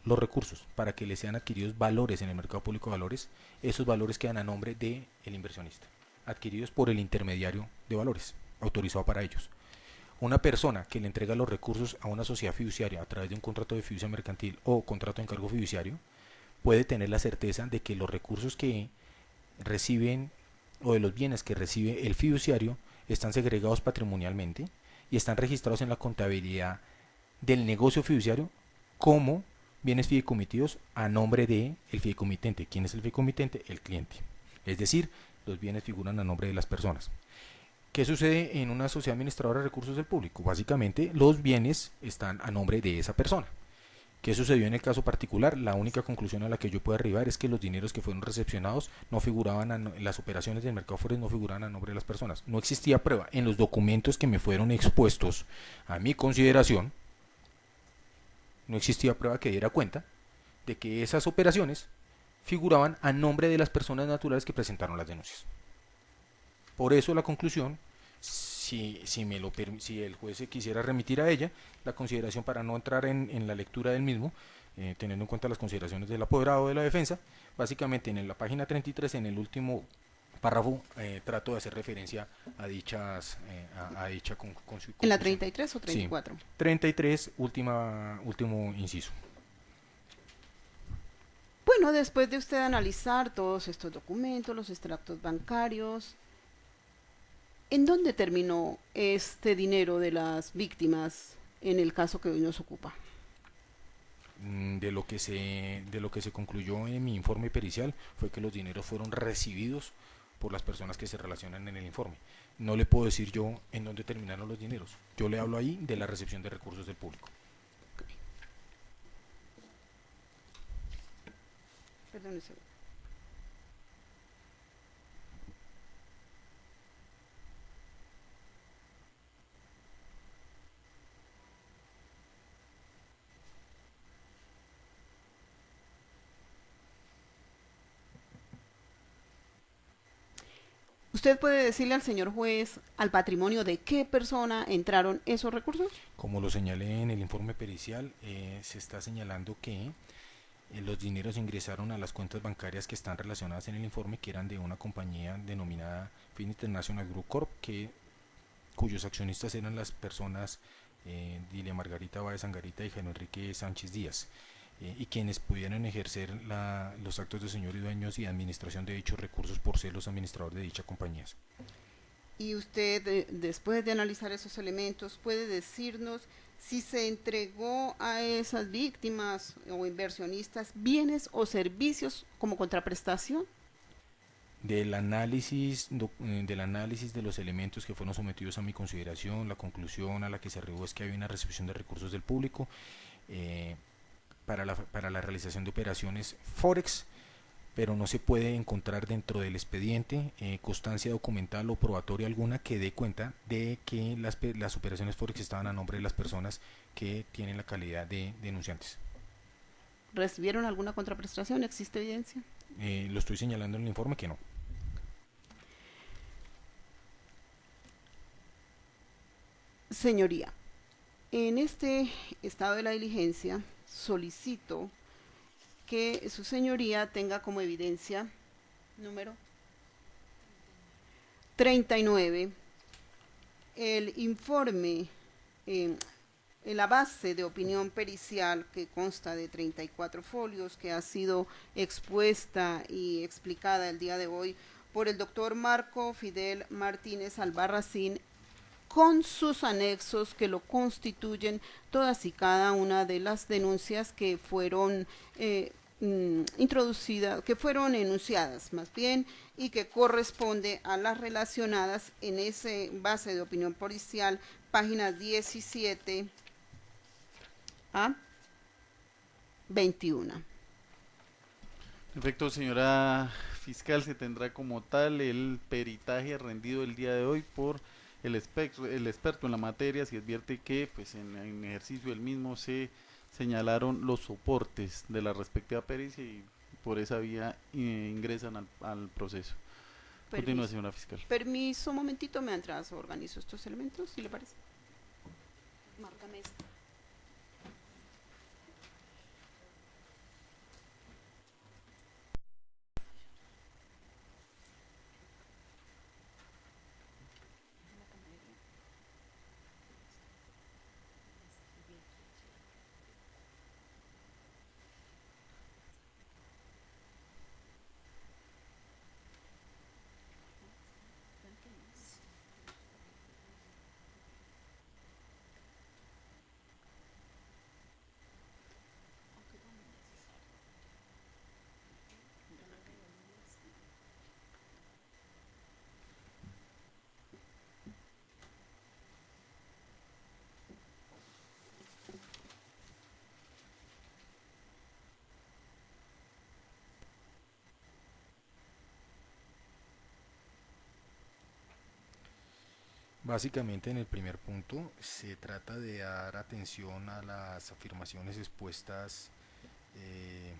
los recursos para que le sean adquiridos valores en el mercado público de valores, esos valores quedan a nombre del inversionista, adquiridos por el intermediario de valores, autorizado para ellos. Una persona que le entrega los recursos a una sociedad fiduciaria a través de un contrato de fiducia mercantil o contrato de encargo fiduciario, puede tener la certeza de que los recursos que reciben o de los bienes que recibe el fiduciario están segregados patrimonialmente y están registrados en la contabilidad del negocio fiduciario como bienes fideicomitиdos a nombre del fideicomitente. ¿Quién es el fideicomitente? El cliente. Es decir, los bienes figuran a nombre de las personas. ¿Qué sucede en una sociedad administradora de recursos del público? Básicamente, los bienes están a nombre de esa persona. ¿Qué sucedió en el caso particular? La única conclusión a la que yo puedo arribar es que los dineros que fueron recepcionados no figuraban, las operaciones del mercado forex no figuraban a nombre de las personas. No existía prueba en los documentos que me fueron expuestos a mi consideración, no existía prueba que diera cuenta de que esas operaciones figuraban a nombre de las personas naturales que presentaron las denuncias. Por eso la conclusión, si el juez se quisiera remitir a ella, la consideración para no entrar en la lectura del mismo, teniendo en cuenta las consideraciones del apoderado de la defensa, básicamente en la página 33, en el último párrafo, trato de hacer referencia a dicha ¿En la 33 o 34? Sí, 33, último inciso. Bueno, después de usted analizar todos estos documentos, los extractos bancarios, ¿en dónde terminó este dinero de las víctimas en el caso que hoy nos ocupa? De lo que se concluyó en mi informe pericial fue que los dineros fueron recibidos por las personas que se relacionan en el informe. No le puedo decir yo en dónde terminaron los dineros. Yo le hablo ahí de la recepción de recursos del público. Perdón, ese. ¿Usted puede decirle al señor juez al patrimonio de qué persona entraron esos recursos? Como lo señalé en el informe pericial, se está señalando que los dineros ingresaron a las cuentas bancarias que están relacionadas en el informe, que eran de una compañía denominada Fin International Group Corp, cuyos accionistas eran las personas Dilia Margarita Báez Angarita y Jaime Enrique Sánchez Díaz, y quienes pudieran ejercer los actos de señor y dueños y administración de dichos recursos por ser los administradores de dichas compañías. Y usted, después de analizar esos elementos, puede decirnos si se entregó a esas víctimas o inversionistas bienes o servicios como contraprestación. Del análisis de los elementos que fueron sometidos a mi consideración, la conclusión a la que se arribó es que había una recepción de recursos del público para la realización de operaciones Forex, pero no se puede encontrar dentro del expediente constancia documental o probatoria alguna que dé cuenta de que las operaciones Forex estaban a nombre de las personas que tienen la calidad de denunciantes. ¿Recibieron alguna contraprestación? ¿Existe evidencia? Lo estoy señalando en el informe que no. Señoría, en este estado de la diligencia solicito que su señoría tenga como evidencia número 39 el informe, la base de opinión pericial que consta de 34 folios, que ha sido expuesta y explicada el día de hoy por el doctor Marco Fidel Martínez Albarracín, con sus anexos que lo constituyen todas y cada una de las denuncias que fueron introducidas, que fueron enunciadas más bien, y que corresponde a las relacionadas en ese base de opinión policial, páginas 17 a 21. Perfecto, señora fiscal, se tendrá como tal el peritaje rendido el día de hoy por el experto en la materia. Se advierte que pues en ejercicio del mismo se señalaron los soportes de la respectiva pericia y por esa vía ingresan al proceso. Continúa, señora fiscal. Permiso, un momentito, mientras organizo estos elementos, si le parece. Márcame esta. Básicamente en el primer punto se trata de dar atención a las afirmaciones expuestas eh,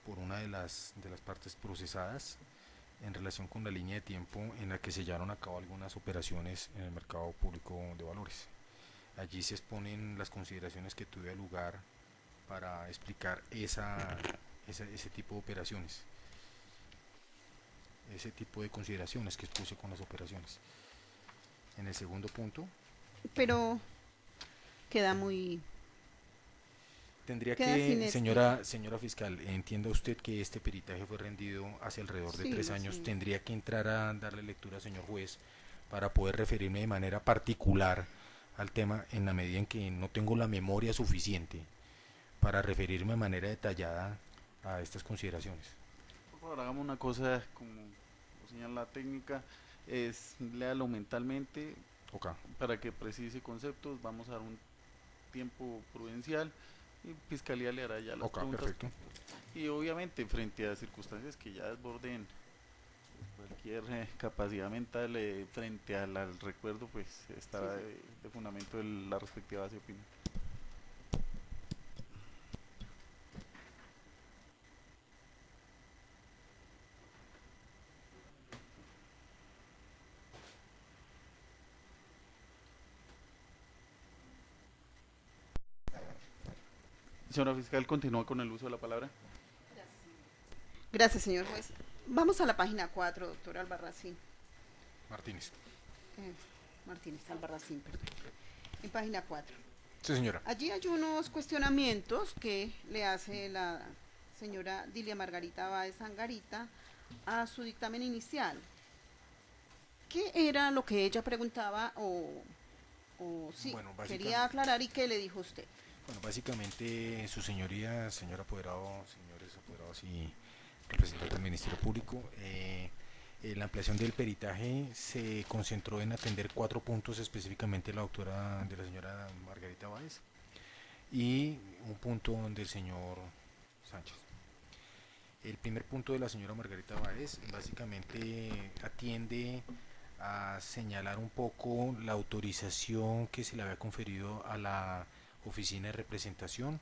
por una de las partes procesadas en relación con la línea de tiempo en la que se llevaron a cabo algunas operaciones en el mercado público de valores. Allí se exponen las consideraciones que tuvo lugar para explicar ese tipo de operaciones, ese tipo de consideraciones que expuse con las operaciones. En el segundo punto, Pero queda muy, tendría queda sin que, señora fiscal, entienda usted que este peritaje fue rendido hace alrededor de sí, 3 años, sí. tendría que entrar a darle lectura, señor juez, para poder referirme de manera particular al tema en la medida en que no tengo la memoria suficiente para referirme de manera detallada a estas consideraciones. Por favor, hagamos una cosa, como lo señala la técnica, es léalo mentalmente Ok, para que precise conceptos. Vamos a dar un tiempo prudencial y Fiscalía le hará ya las ok, preguntas. perfecto. Y obviamente, frente a circunstancias que ya desborden cualquier capacidad mental, frente al recuerdo, pues Sí, estará sí. de fundamento la respectiva base de opinión. Señora fiscal, continúa con el uso de la palabra. Gracias, señor juez. Vamos a la página 4, doctor Albarracín. Martínez. Eh, Martínez Albarracín, perdón. En página 4. Sí, señora. Allí hay unos cuestionamientos que le hace la señora Dilia Margarita Báez Angarita a su dictamen inicial. ¿Qué era lo que ella preguntaba o sí, Bueno, quería aclarar y qué le dijo usted? bueno, básicamente su señoría, señor apoderado, señores apoderados y representante del Ministerio Público, la ampliación del peritaje se concentró en atender 4 puntos específicamente de la señora Margarita Báez y un punto del señor Sánchez. El primer punto de la señora Margarita Báez básicamente atiende a señalar un poco la autorización que se le había conferido a la oficina de representación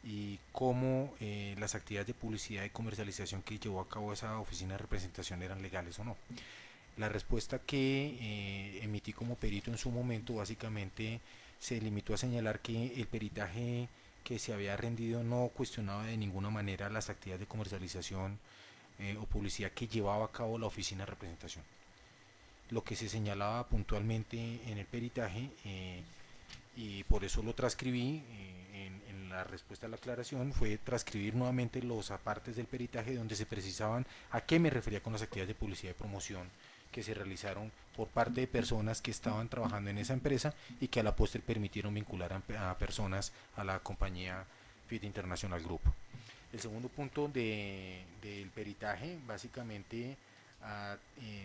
y cómo las actividades de publicidad y comercialización que llevó a cabo esa oficina de representación eran legales o no. La respuesta que emití como perito en su momento básicamente se limitó a señalar que el peritaje que se había rendido no cuestionaba de ninguna manera las actividades de comercialización o publicidad que llevaba a cabo la oficina de representación. Lo que se señalaba puntualmente en el peritaje y por eso lo transcribí en la respuesta a la aclaración fue transcribir nuevamente los apartes del peritaje donde se precisaban a qué me refería con las actividades de publicidad y promoción que se realizaron por parte de personas que estaban trabajando en esa empresa y que a la postre permitieron vincular a personas a la compañía Fit International Group. El segundo punto del peritaje, básicamente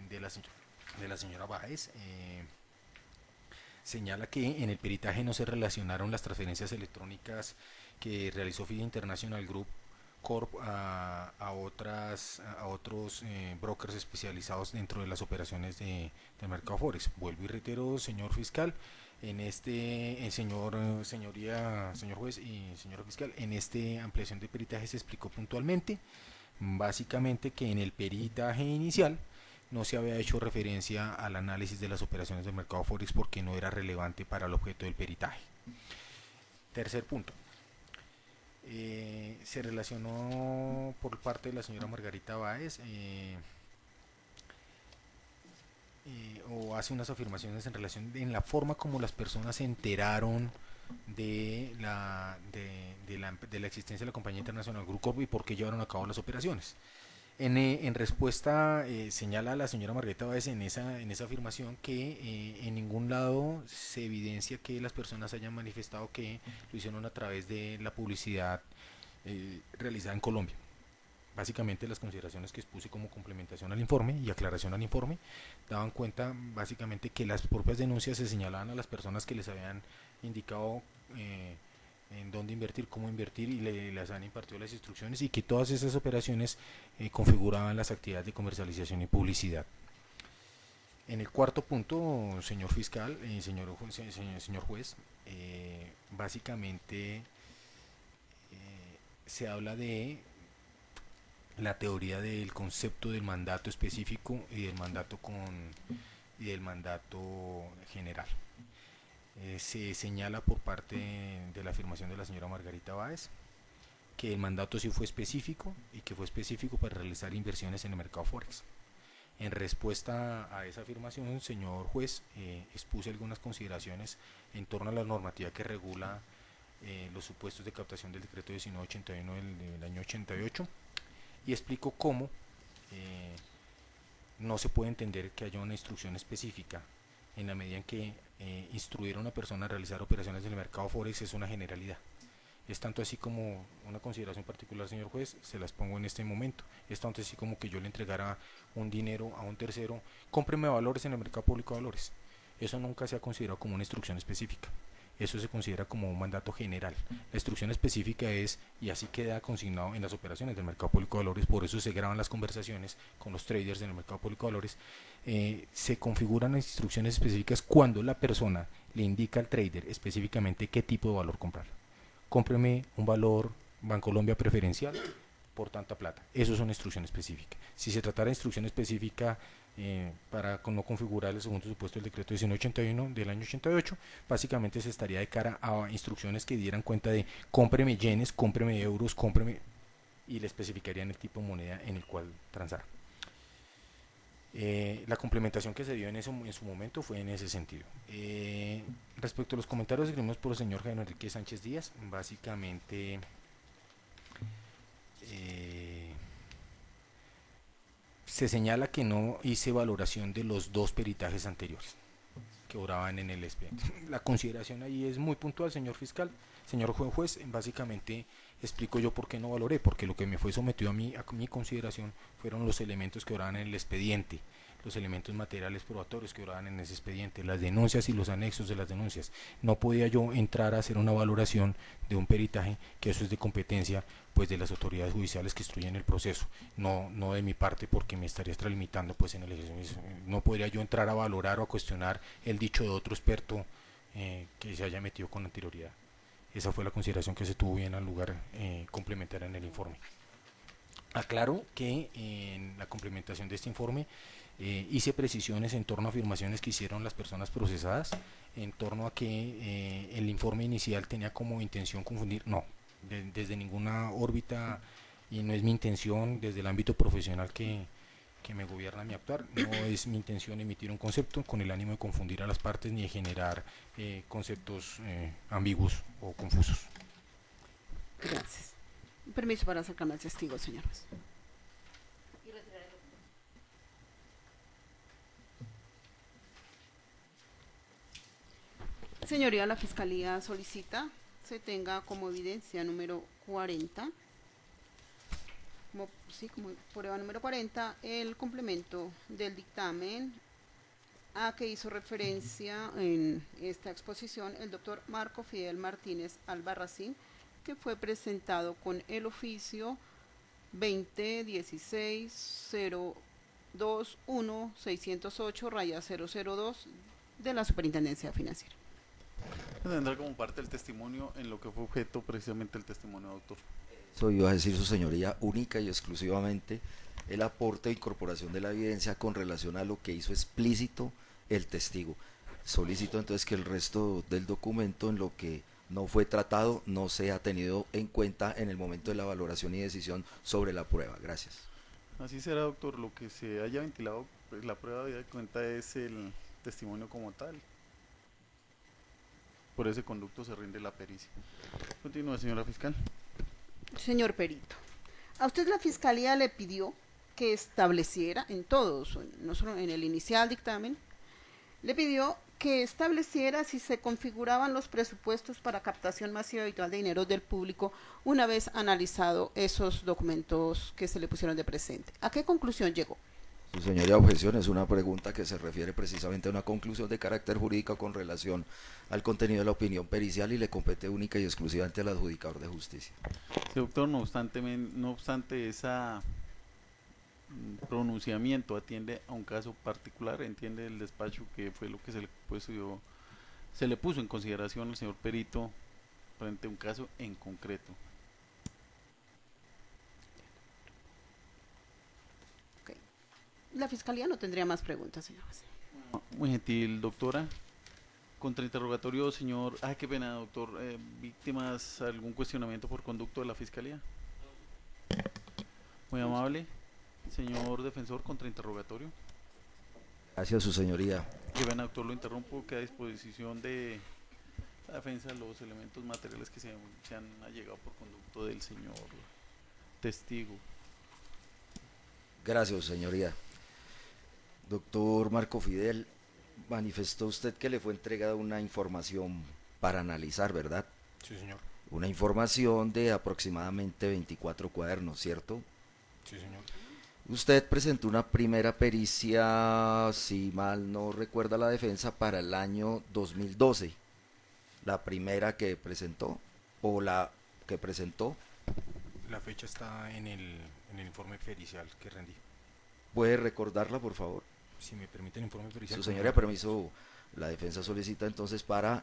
de la señora Báez, señala que en el peritaje no se relacionaron las transferencias electrónicas que realizó FIDE International Group Corp a otros brokers especializados dentro de las operaciones de mercado forex. Vuelvo y reitero, señor fiscal, en este señor juez y señora fiscal, en este ampliación de peritaje se explicó puntualmente, básicamente que en el peritaje inicial no se había hecho referencia al análisis de las operaciones del mercado forex porque no era relevante para el objeto del peritaje. Tercer punto. Se relacionó por parte de la señora Margarita Báez o hace unas afirmaciones en relación en la forma como las personas se enteraron de la existencia de la compañía internacional Group Corp y por qué llevaron a cabo las operaciones. En respuesta señala la señora Margarita Báez en esa afirmación que en ningún lado se evidencia que las personas hayan manifestado que lo hicieron a través de la publicidad realizada en Colombia. Básicamente las consideraciones que expuse como complementación al informe y aclaración al informe daban cuenta básicamente que las propias denuncias se señalaban a las personas que les habían indicado en dónde invertir, cómo invertir y les han impartido las instrucciones y que todas esas operaciones configuraban las actividades de comercialización y publicidad. En el cuarto punto, señor fiscal, señor juez, básicamente se habla de la teoría del concepto del mandato específico y del mandato general. Se señala por parte de la afirmación de la señora Margarita Báez que el mandato sí fue específico y que fue específico para realizar inversiones en el mercado forex. En respuesta a esa afirmación, señor juez, expuse algunas consideraciones en torno a la normativa que regula los supuestos de captación del decreto 1981 del año 88 y explico cómo no se puede entender que haya una instrucción específica en la medida en que instruir a una persona a realizar operaciones en el mercado forex es una generalidad. Es tanto así como una consideración particular, señor juez, se las pongo en este momento. Es tanto así como que yo le entregara un dinero a un tercero, cómpreme valores en el mercado público de valores. Eso nunca se ha considerado como una instrucción específica. Eso se considera como un mandato general. La instrucción específica es, y así queda consignado en las operaciones del mercado público de valores, por eso se graban las conversaciones con los traders en el mercado público de valores, se configuran las instrucciones específicas cuando la persona le indica al trader específicamente qué tipo de valor comprar. Cómpreme un valor Bancolombia preferencial por tanta plata. Eso es una instrucción específica. Si se tratara de instrucción específica para no configurar el segundo supuesto del decreto 1981 del año 88, básicamente se estaría de cara a instrucciones que dieran cuenta de cómpreme yenes, cómpreme euros, cómpreme, y le especificarían el tipo de moneda en el cual transar. La complementación que se dio en su momento fue en ese sentido. Respecto a los comentarios escritos por el señor Jaime Enrique Sánchez Díaz, básicamente se señala que no hice valoración de los dos peritajes anteriores que obraban en el expediente. La consideración ahí es muy puntual, señor fiscal. Señor juez, básicamente explico yo por qué no valoré, porque lo que me fue sometido a mi consideración fueron los elementos que obraban en el expediente, los elementos materiales probatorios que obraban en ese expediente, las denuncias y los anexos de las denuncias. No podía yo entrar a hacer una valoración de un peritaje, que eso es de competencia pues de las autoridades judiciales que instruyen el proceso, no de mi parte, porque me estaría extralimitando pues en el ejercicio. No podría yo entrar a valorar o a cuestionar el dicho de otro experto que se haya metido con anterioridad. Esa fue la consideración que se tuvo bien al lugar complementar en el informe. Aclaro que en la complementación de este informe hice precisiones en torno a afirmaciones que hicieron las personas procesadas, en torno a que el informe inicial tenía como intención confundir. No, desde ninguna órbita, y no es mi intención desde el ámbito profesional que me gobierna mi actuar, no es mi intención emitir un concepto con el ánimo de confundir a las partes ni de generar conceptos ambiguos o confusos. Gracias. Permiso para acercarme al testigo, señores. Señoría, la Fiscalía solicita se tenga como evidencia número 40, como prueba número 40, el complemento del dictamen a que hizo referencia en esta exposición el doctor Marco Fidel Martínez Albarracín, que fue presentado con el oficio 2016-021-608-002 de la Superintendencia Financiera. Tendrá como parte del testimonio en lo que fue objeto precisamente el testimonio, doctor. Eso iba a decir su señoría, única y exclusivamente el aporte e incorporación de la evidencia con relación a lo que hizo explícito el testigo. Solicito entonces que el resto del documento en lo que no fue tratado no sea tenido en cuenta en el momento de la valoración y decisión sobre la prueba. Gracias. Así será, doctor. Lo que se haya ventilado, pues la prueba de cuenta es el testimonio como tal. Por ese conducto se rinde la pericia. Continúa, señora fiscal. Señor perito, a usted la Fiscalía le pidió que estableciera en todos, no solo en el inicial dictamen, le pidió que estableciera si se configuraban los presupuestos para captación masiva habitual de dinero del público una vez analizado esos documentos que se le pusieron de presente. ¿A qué conclusión llegó? Su señoría, objeción es una pregunta que se refiere precisamente a una conclusión de carácter jurídico con relación al contenido de la opinión pericial y le compete única y exclusivamente al adjudicador de justicia. Sí, doctor, no obstante esa pronunciamiento atiende a un caso particular, entiende el despacho que fue lo que se le puso en consideración al señor perito frente a un caso en concreto. Ok. La Fiscalía no tendría más preguntas, señor juez. Muy gentil, doctora. Contrainterrogatorio, señor. Ah, qué pena, doctor. ¿Víctimas, algún cuestionamiento por conducto de la Fiscalía? Muy amable. Señor defensor, contrainterrogatorio. Gracias, su señoría. Qué pena, doctor, lo interrumpo. Queda a disposición de la defensa los elementos materiales que se han allegado por conducto del señor testigo. Gracias, su señoría. Doctor Marco Fidel, manifestó usted que le fue entregada una información para analizar, ¿verdad? Sí, señor. Una información de aproximadamente 24 cuadernos, ¿cierto? Sí, señor. Usted presentó una primera pericia, si mal no recuerda la defensa, para el año 2012. La primera que presentó, o la que presentó. La fecha está en el informe pericial que rendí. ¿Puede recordarla, por favor? Si me permite el informe pericial. Su señoría, permiso, la defensa solicita entonces para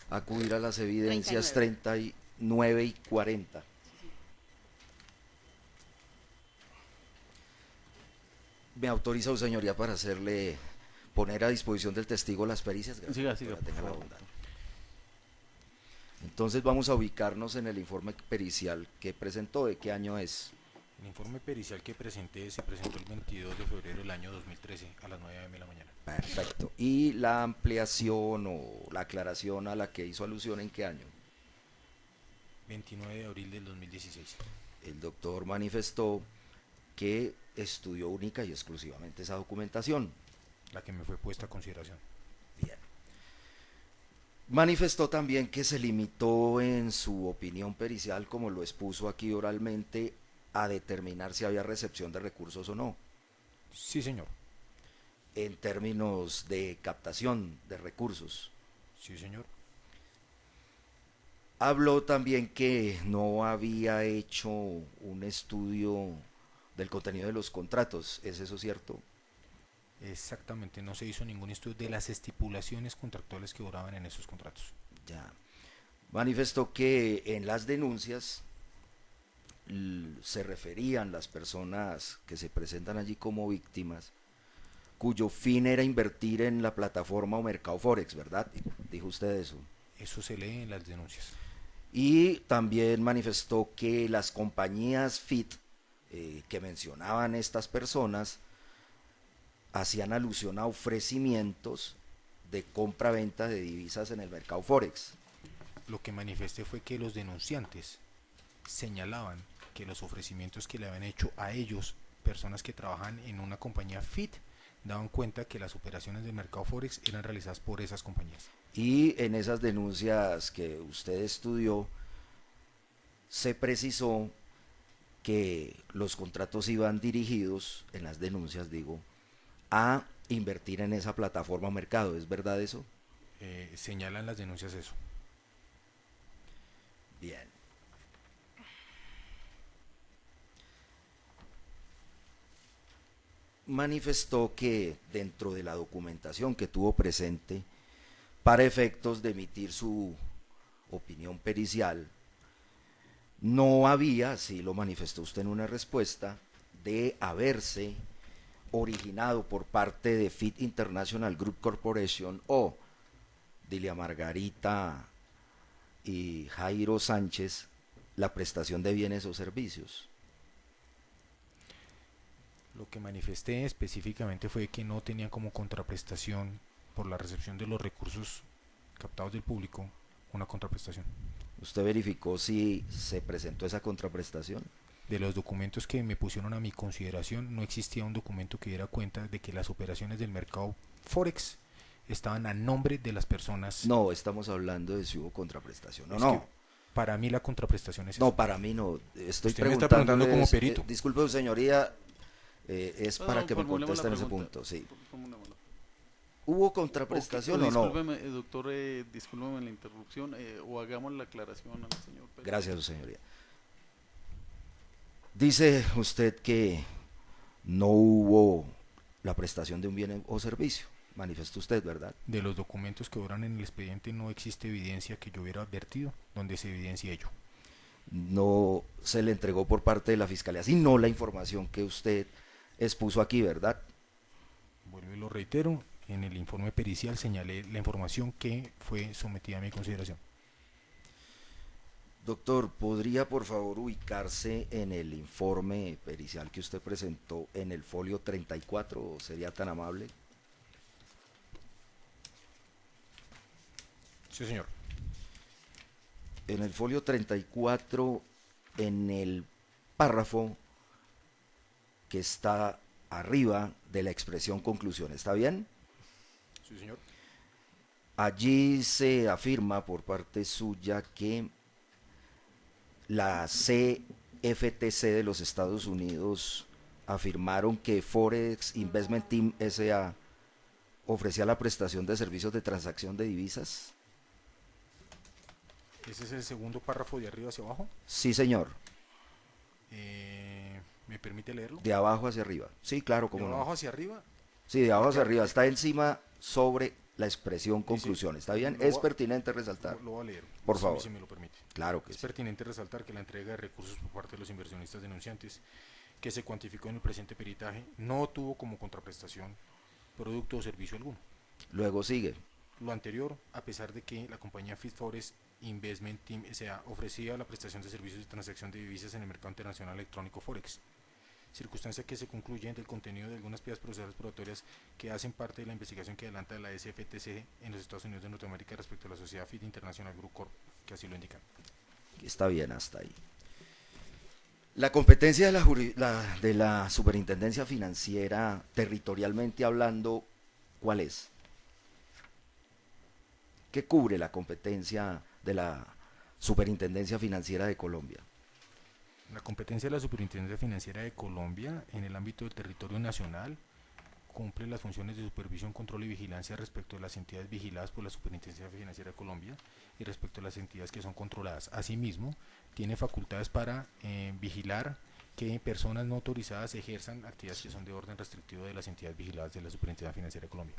acudir a las evidencias 39 y 40. ¿Me autoriza su señoría para poner a disposición del testigo las pericias? Siga, por Tenga la favor. bondad. Entonces vamos a ubicarnos en el informe pericial que presentó. ¿De qué año es? El informe pericial que presenté se presentó el 22 de febrero del año 2013 a las 9 de la mañana. Perfecto. ¿Y la ampliación o la aclaración a la que hizo alusión en qué año? 29 de abril del 2016. El doctor manifestó que estudió única y exclusivamente esa documentación. La que me fue puesta a consideración. Bien. Manifestó también que se limitó en su opinión pericial, como lo expuso aquí oralmente, a determinar si había recepción de recursos o no, Sí, señor. en términos de captación de recursos. Sí, señor. Habló también que no había hecho un estudio del contenido de los contratos. ¿Es eso cierto? Exactamente, no se hizo ningún estudio de las estipulaciones contractuales que duraban en esos contratos. Ya. Manifestó que en las denuncias se referían las personas que se presentan allí como víctimas, cuyo fin era invertir en la plataforma o mercado Forex, ¿verdad? Dijo usted eso. Eso se lee en las denuncias. Y también manifestó que las compañías FIT que mencionaban estas personas hacían alusión a ofrecimientos de compra-venta de divisas en el mercado Forex. Lo que manifesté fue que los denunciantes señalaban que los ofrecimientos que le habían hecho a ellos, personas que trabajan en una compañía FIT, daban cuenta que las operaciones del mercado Forex eran realizadas por esas compañías. Y en esas denuncias que usted estudió, se precisó que los contratos iban dirigidos, en las denuncias digo, a invertir en esa plataforma mercado. ¿Es verdad eso? Señalan las denuncias eso. Bien. Manifestó que dentro de la documentación que tuvo presente, para efectos de emitir su opinión pericial, no había, así lo manifestó usted en una respuesta, de haberse originado por parte de FIT International Group Corporation o Dilia Margarita y Jairo Sánchez la prestación de bienes o servicios. Lo que manifesté específicamente fue que no tenían como contraprestación por la recepción de los recursos captados del público una contraprestación. ¿Usted verificó si se presentó esa contraprestación? De los documentos que me pusieron a mi consideración, no existía un documento que diera cuenta de que las operaciones del mercado Forex estaban a nombre de las personas. No, estamos hablando de si hubo contraprestación. No, Es no. que para mí la contraprestación es No, esa. para mí no. Estoy Usted me está preguntando como preguntándoles, perito. Disculpe, su señoría, es No, para no, que me formulemos la conteste en ese pregunta. punto. Sí. Formulémosla. ¿Hubo contraprestación o no? Discúlpeme, doctor, discúlpeme la interrupción, o hagamos la aclaración al señor Gracias, su señoría. Dice usted que no hubo la prestación de un bien o servicio. Manifestó usted, ¿verdad? De los documentos que obran en el expediente no existe evidencia que yo hubiera advertido donde se evidencia ello. No se le entregó por parte de la Fiscalía, sino la información que usted expuso aquí, ¿verdad? Vuelvo y lo reitero, en el informe pericial señalé la información que fue sometida a mi consideración. Doctor, ¿podría por favor ubicarse en el informe pericial que usted presentó en el folio 34? ¿Sería tan amable? Sí, señor. En el folio 34, en el párrafo que está arriba de la expresión conclusión, ¿está bien? Sí, señor. Allí se afirma por parte suya que la CFTC de los Estados Unidos afirmaron que Forex Investment Team S.A. ofrecía la prestación de servicios de transacción de divisas. ¿Ese es el segundo párrafo de arriba hacia abajo? Sí, señor. ¿Me permite leerlo? De abajo hacia arriba. Sí, claro, ¿De como abajo no. hacia arriba? Sí, de abajo hacia arriba. Está encima sobre la expresión conclusión. Dice, ¿Está bien? lo Es voy a- pertinente resaltar. Lo voy a leer. Por si- favor. Si me lo permite. Claro que Es sí. pertinente resaltar que la entrega de recursos por parte de los inversionistas denunciantes, que se cuantificó en el presente peritaje, no tuvo como contraprestación producto o servicio alguno. Luego sigue. Lo anterior, a pesar de que la compañía Forex Investment Team S.A. ofrecía la prestación de servicios de transacción de divisas en el mercado internacional electrónico Forex, circunstancia que se concluye del contenido de algunas piezas procesales probatorias que hacen parte de la investigación que adelanta la SFTC en los Estados Unidos de Norteamérica respecto a la sociedad FIT International Group Corp, que así lo indican. Está bien hasta ahí. La competencia de la Superintendencia Financiera, territorialmente hablando, ¿cuál es? ¿Qué cubre la competencia de la Superintendencia Financiera de Colombia? La competencia de la Superintendencia Financiera de Colombia en el ámbito del territorio nacional cumple las funciones de supervisión, control y vigilancia respecto de las entidades vigiladas por la Superintendencia Financiera de Colombia y respecto a las entidades que son controladas. Asimismo, tiene facultades para vigilar que personas no autorizadas ejerzan actividades que son de orden restrictivo de las entidades vigiladas de la Superintendencia Financiera de Colombia.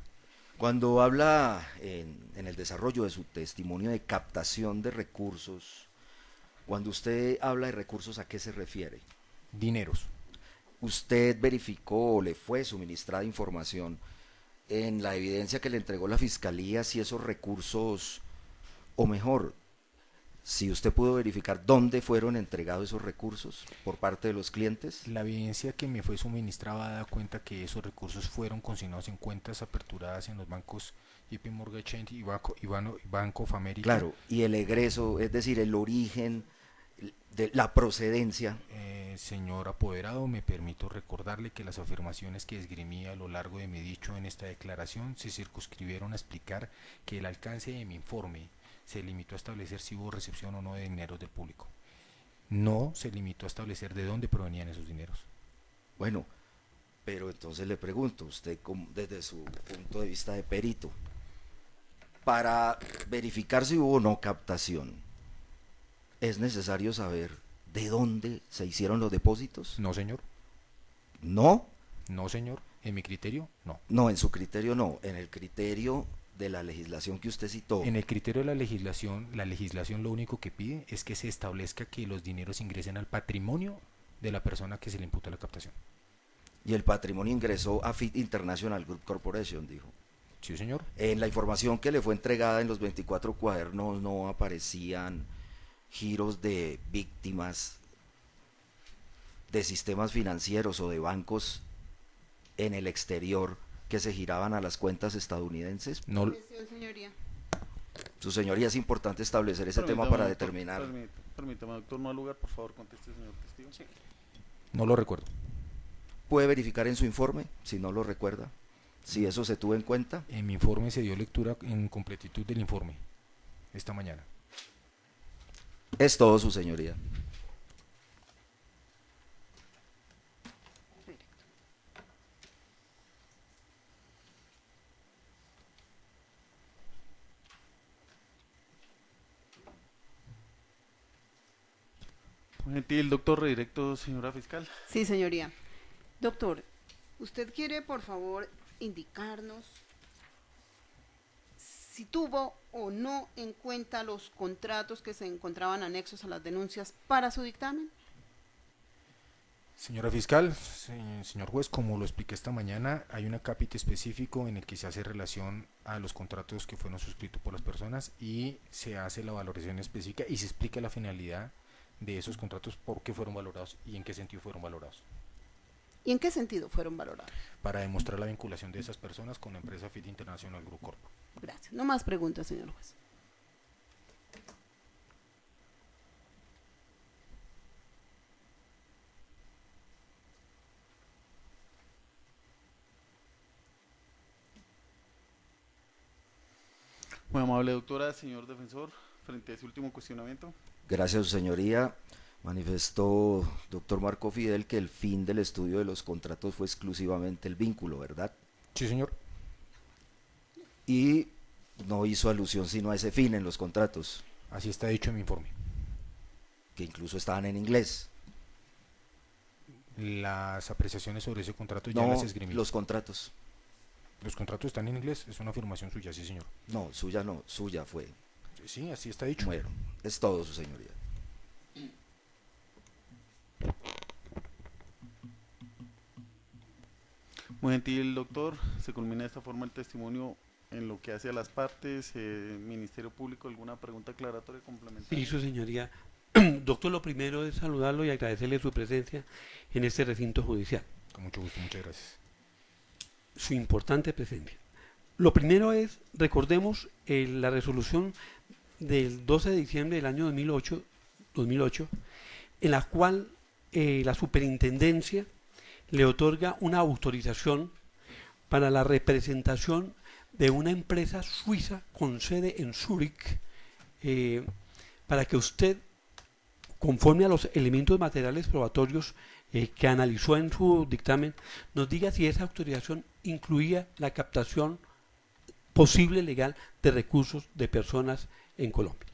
Cuando habla en el desarrollo de su testimonio de captación de recursos, cuando usted habla de recursos, ¿a qué se refiere? Dineros. ¿Usted verificó o le fue suministrada información en la evidencia que le entregó la Fiscalía si esos recursos, o mejor, si usted pudo verificar dónde fueron entregados esos recursos por parte de los clientes? La evidencia que me fue suministrada da cuenta que esos recursos fueron consignados en cuentas aperturadas en los bancos JP Morgan Chase y Bank of America. Claro, y el egreso, es decir, el origen de la procedencia. Señor apoderado, me permito recordarle que las afirmaciones que esgrimí a lo largo de mi dicho en esta declaración se circunscribieron a explicar que el alcance de mi informe se limitó a establecer si hubo recepción o no de dineros del público. No se limitó a establecer de dónde provenían esos dineros. Bueno, pero entonces le pregunto, usted desde su punto de vista de perito, para verificar si hubo o no captación, ¿es necesario saber de dónde se hicieron los depósitos? No, señor. ¿No? No, señor. En mi criterio, no. No, en su criterio no, en el criterio de la legislación que usted citó. En el criterio de la legislación lo único que pide es que se establezca que los dineros ingresen al patrimonio de la persona que se le imputa la captación. Y el patrimonio ingresó a FIT International Group Corporation, dijo. Sí, señor. En la información que le fue entregada en los 24 cuadernos no aparecían giros de víctimas de sistemas financieros o de bancos en el exterior que se giraban a las cuentas estadounidenses. No, Señoría. Su señoría, es importante establecer ese tema para determinar. Permítame, doctor, no al lugar, por favor, conteste, señor testigo. Sí. no lo recuerdo. ¿Puede verificar en su informe, si no lo recuerda, si eso se tuvo en cuenta? En mi informe se dio lectura en completitud del informe esta mañana. Es todo, su señoría. Gentil doctor, redirecto, señora fiscal. Sí, señoría. Doctor, ¿Usted quiere, por favor, indicarnos si tuvo o no en cuenta los contratos que se encontraban anexos a las denuncias para su dictamen? Señora fiscal, señor juez, como lo expliqué esta mañana, hay un acápite específico en el que se hace relación a los contratos que fueron suscritos por las personas y se hace la valoración específica y se explica la finalidad de esos contratos, por qué fueron valorados y en qué sentido fueron valorados. ¿Y en qué sentido fueron valorados? Para demostrar la vinculación de esas personas con la empresa FIT International Group Corp. Gracias. No más preguntas, señor juez. Muy amable doctora, señor defensor, frente a ese último cuestionamiento. Gracias, su señoría. Manifestó doctor Marco Fidel que el fin del estudio de los contratos fue exclusivamente el vínculo, ¿verdad? Sí, señor. Y no hizo alusión sino a ese fin en los contratos, Así está dicho en mi informe. que incluso estaban en inglés. Las apreciaciones sobre ese contrato ya No, las esgrimí. los contratos. Los contratos están en inglés, es una afirmación suya, sí, señor. No, suya fue. Sí, así está dicho. Bueno, es todo, su señoría. Muy gentil doctor, se culmina de esta forma el testimonio en lo que hace a las partes. Ministerio Público, ¿alguna pregunta aclaratoria complementaria? Sí, su señoría. Doctor, lo primero es saludarlo y agradecerle su presencia en este recinto judicial, Con mucho gusto, muchas gracias. su importante presencia. Lo primero es, recordemos la resolución del 12 de diciembre del año 2008 en la cual la superintendencia le otorga una autorización para la representación de una empresa suiza con sede en Zúrich, para que usted, conforme a los elementos materiales probatorios que analizó en su dictamen, nos diga si esa autorización incluía la captación posible legal de recursos de personas en Colombia.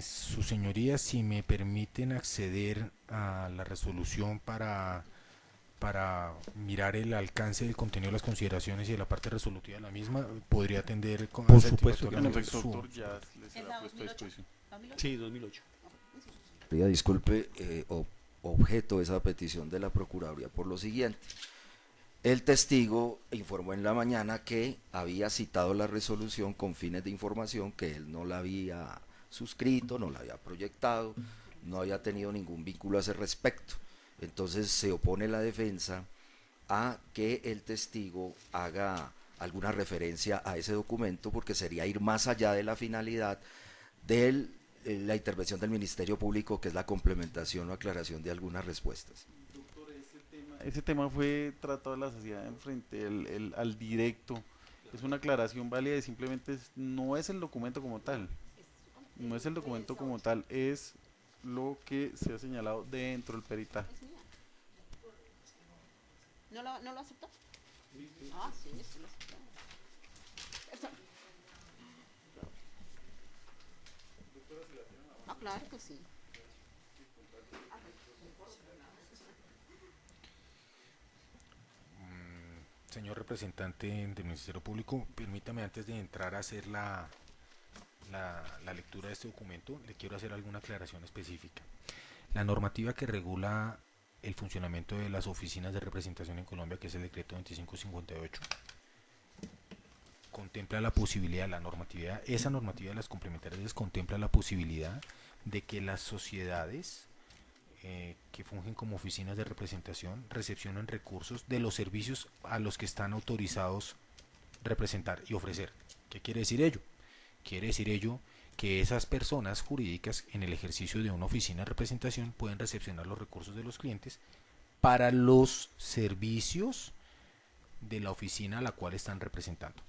Su señoría, si me permiten acceder a la resolución para mirar el alcance del contenido de las consideraciones y de la parte resolutiva de la misma, podría atender con Por supuesto que En no. efecto, su- doctor, ya les será puesto a disposición. Sí, 2008. Disculpe, objeto esa petición de la Procuraduría por lo siguiente. El testigo informó en la mañana que había citado la resolución con fines de información, que él no la había suscrito, no la había proyectado, no había tenido ningún vínculo a ese respecto. Entonces se opone la defensa a que el testigo haga alguna referencia a ese documento, porque sería ir más allá de la finalidad de la intervención del Ministerio Público, que es la complementación o aclaración de algunas respuestas. Doctor, ese tema fue tratado en la sociedad en frente al directo. Es una aclaración válida y simplemente no es el documento como tal. No es el documento como tal, es lo que se ha señalado dentro del peritaje. ¿No lo aceptó? Ah, sí, sí lo aceptó. Perdón. Ah, claro que sí. Señor representante del Ministerio Público, permítame, antes de entrar a hacer la lectura de este documento, le quiero hacer alguna aclaración específica. La normativa que regula el funcionamiento de las oficinas de representación en Colombia, que es el decreto 2558, contempla la posibilidad, esa normatividad de las complementarias contempla la posibilidad de que las sociedades que fungen como oficinas de representación recepcionen recursos de los servicios a los que están autorizados representar y ofrecer. ¿Qué quiere decir ello? Quiere decir ello que esas personas jurídicas en el ejercicio de una oficina de representación pueden recepcionar los recursos de los clientes para los servicios de la oficina a la cual están representando.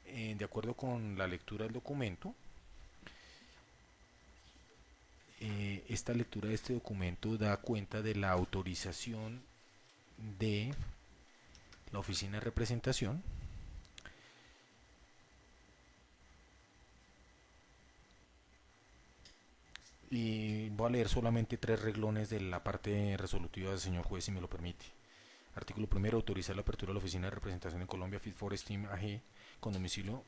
De acuerdo con la lectura del documento, esta lectura de este documento da cuenta de la autorización de la oficina de representación y Voy a leer solamente 3 reglones de la parte resolutiva del señor juez, si me lo permite. Artículo primero, autorizar la apertura de la oficina de representación en Colombia Fit for Steam AG con domicilio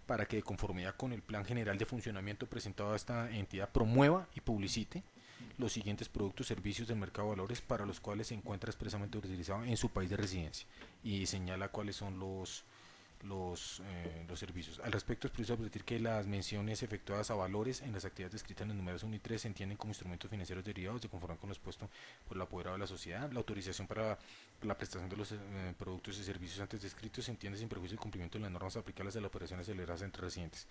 para que, de conformidad con el plan general de funcionamiento presentado a esta entidad, promueva y publicite los siguientes productos y servicios del mercado de valores para los cuales se encuentra expresamente autorizado en su país de residencia, y señala cuáles son los servicios. Al respecto, es preciso advertir que las menciones efectuadas a valores en las actividades descritas en los números 1 y 3 se entienden como instrumentos financieros derivados de conformidad con lo expuesto por el apoderado de la sociedad. La autorización para la prestación de los productos y servicios antes descritos se entiende sin perjuicio del cumplimiento de las normas aplicables a las operaciones celebradas entre residentes.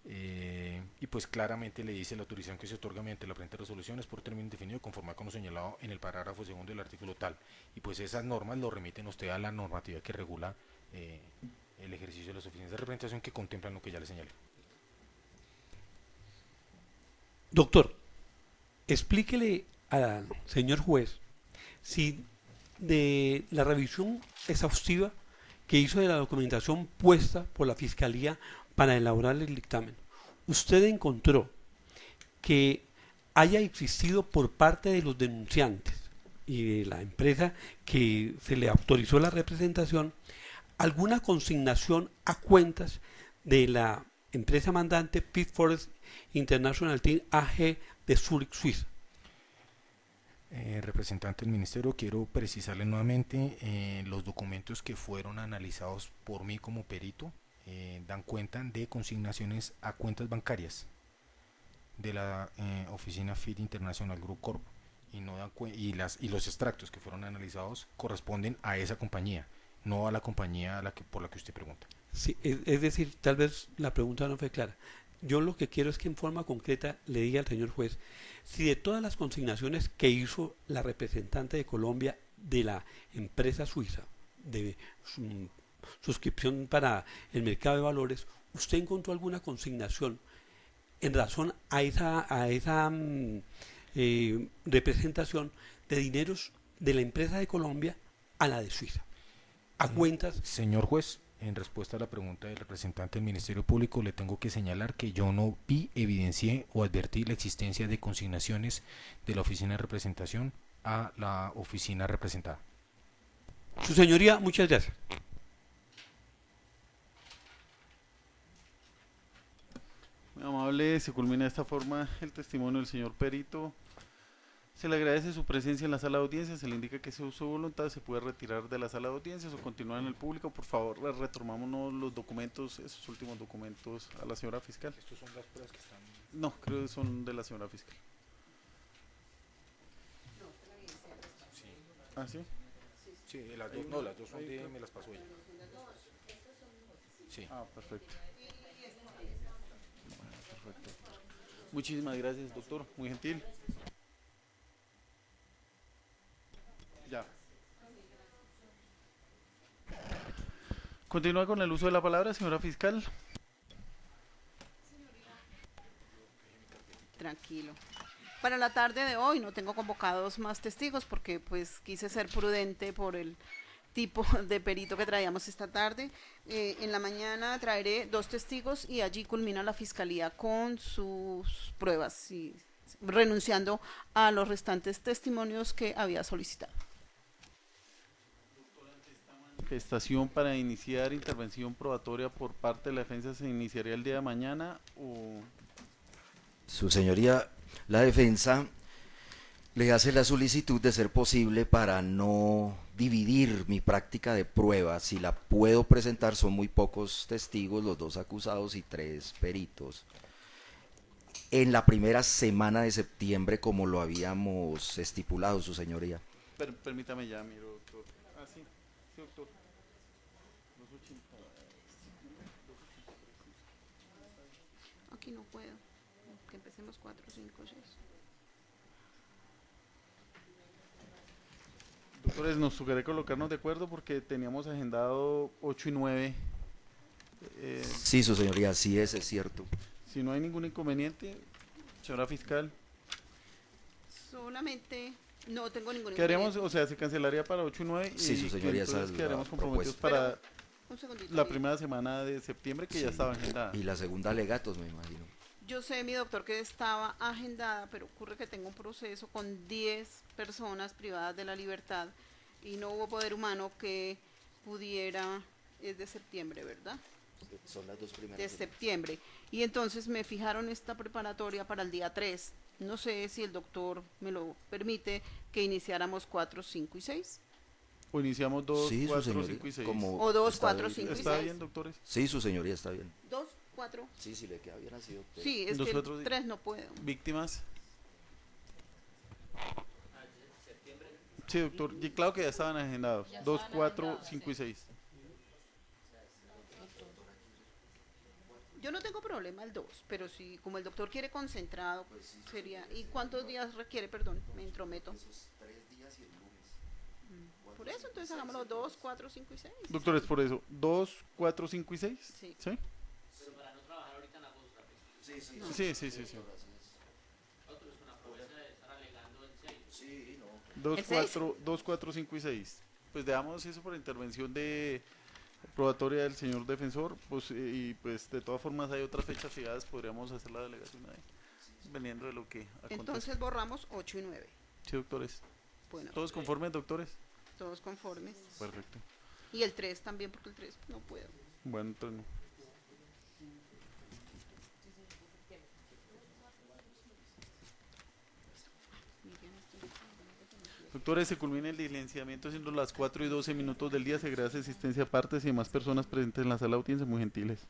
Y pues claramente le dice: la autorización que se otorga mediante la presente resolución es por término indefinido conforme con lo señalado en el parágrafo segundo del artículo tal, y pues esas normas lo remiten usted a la normativa que regula el ejercicio de las oficinas de representación, que contemplan lo que ya le señalé. Doctor, explíquele al señor juez si de la revisión exhaustiva que hizo de la documentación puesta por la Fiscalía para elaborar el dictamen, usted encontró que haya existido por parte de los denunciantes y de la empresa que se le autorizó la representación alguna consignación a cuentas de la empresa mandante Fit Forest International Team AG de Zurich, Suiza. Representante del Ministerio, quiero precisarle nuevamente, los documentos que fueron analizados por mí como perito dan cuenta de consignaciones a cuentas bancarias de la oficina Fit International Group Corp, y no dan y los extractos que fueron analizados corresponden a esa compañía, no a la compañía por la que usted pregunta. Sí, es decir, tal vez la pregunta no fue clara. Yo lo que quiero es que en forma concreta le diga al señor juez si de todas las consignaciones que hizo la representante de Colombia de la empresa suiza de suscripción para el mercado de valores, usted encontró alguna consignación en razón a esa representación de dineros de la empresa de Colombia a la de Suiza, a cuentas. Señor juez, en respuesta a la pregunta del representante del Ministerio Público, le tengo que señalar que yo no vi, evidencié o advertí la existencia de consignaciones de la oficina de representación a la oficina representada. Su señoría, muchas gracias. Muy amable, se culmina de esta forma el testimonio del señor perito. Se le agradece su presencia en la sala de audiencias, se le indica que su voluntad se puede retirar de la sala de audiencias o continuar en el público. Por favor, retomamos los documentos, esos últimos documentos a la señora fiscal. ¿Estos son las pruebas que están? No, creo que son de la señora fiscal. Sí. ¿Ah, sí? Sí, las dos, no, las dos son de, me las pasó ella. Sí. Ah, perfecto. Bueno, perfecto. Muchísimas gracias, doctor, muy gentil. Ya. Continúa con el uso de la palabra, señora fiscal. Tranquilo. Para la tarde de hoy no tengo convocados más testigos porque pues quise ser prudente por el tipo de perito que traíamos esta tarde. En la mañana traeré 2 testigos y allí culmina la fiscalía con sus pruebas y renunciando a los restantes testimonios que había solicitado. Manifestación para iniciar intervención probatoria por parte de la defensa se iniciaría el día de mañana o... Su señoría, la defensa le hace la solicitud de ser posible para no dividir mi práctica de prueba. Si la puedo presentar, son muy pocos testigos, los 2 acusados y 3 peritos. En la primera semana de septiembre, como lo habíamos estipulado, su señoría. Permítame ya, miro, doctor. Ah, sí, sí, doctor. 280. Aquí no puedo, que empecemos 4, 5, 6. Doctores, nos tocará colocarnos de acuerdo porque teníamos agendado 8 y 9. Sí, su señoría, sí es cierto. Si no hay ningún inconveniente, señora fiscal. Solamente no tengo ningún Quedaríamos, inconveniente. o sea, se cancelaría para 8 y 9 Sí, su señoría, esa entonces es quedaremos la comprometidos propuesta. para Un segundito. la primera semana de septiembre que ya Sí. estaba agendada. Y la segunda alegatos, me imagino. Yo sé, mi doctor, que estaba agendada, pero ocurre que tengo un proceso con 10 personas privadas de la libertad y no hubo poder humano que pudiera, es de septiembre, ¿verdad? Son las dos primeras. De septiembre. Y entonces me fijaron esta preparatoria para el día 3. No sé si el doctor me lo permite que iniciáramos 4, 5 y 6. O iniciamos 2, Sí, su 4, señoría, 5 y 6. como O 2, está 4, bien. 5 y ¿Está 6. bien, doctores? Sí, su señoría está bien. 2, 4. Sí, si le queda bien así, doctor. Sí, es que Nosotros- el 3 no puedo. ¿Víctimas? Sí, doctor. Y claro que ya estaban agendados. 2, 4, 5 y 6. Yo no tengo problema el 2, pero si como el doctor quiere concentrado, pues sería... ¿Y cuántos días requiere? Perdón, me entrometo. Esos 3 días y el lunes. Por eso, entonces hagámoslo 2, 4, 5 y 6. Doctores, por eso. 2, 4, 5 y 6. Sí. ¿Sí? Sí, sí, No. Sí, sí, sí, sí. Sí, no. 2, ¿El seis? 4, 2, 4, 5 y 6. Pues dejamos eso por intervención de probatoria del señor defensor. Pues, y pues de todas formas hay otras fechas fijadas. Podríamos hacer la delegación ahí. Dependiendo de lo que acontezca. Entonces borramos 8 y 9. Sí, doctores. Bueno, ¿Todos conformes, doctores? todos conformes. Perfecto. Y el 3 también, porque el 3 no puedo. Bueno, entonces no. Doctores, se culmina el diligenciamiento siendo las 4 y 12 minutos del día. Se agradece asistencia a partes y demás personas presentes en la sala de audiencia, muy gentiles.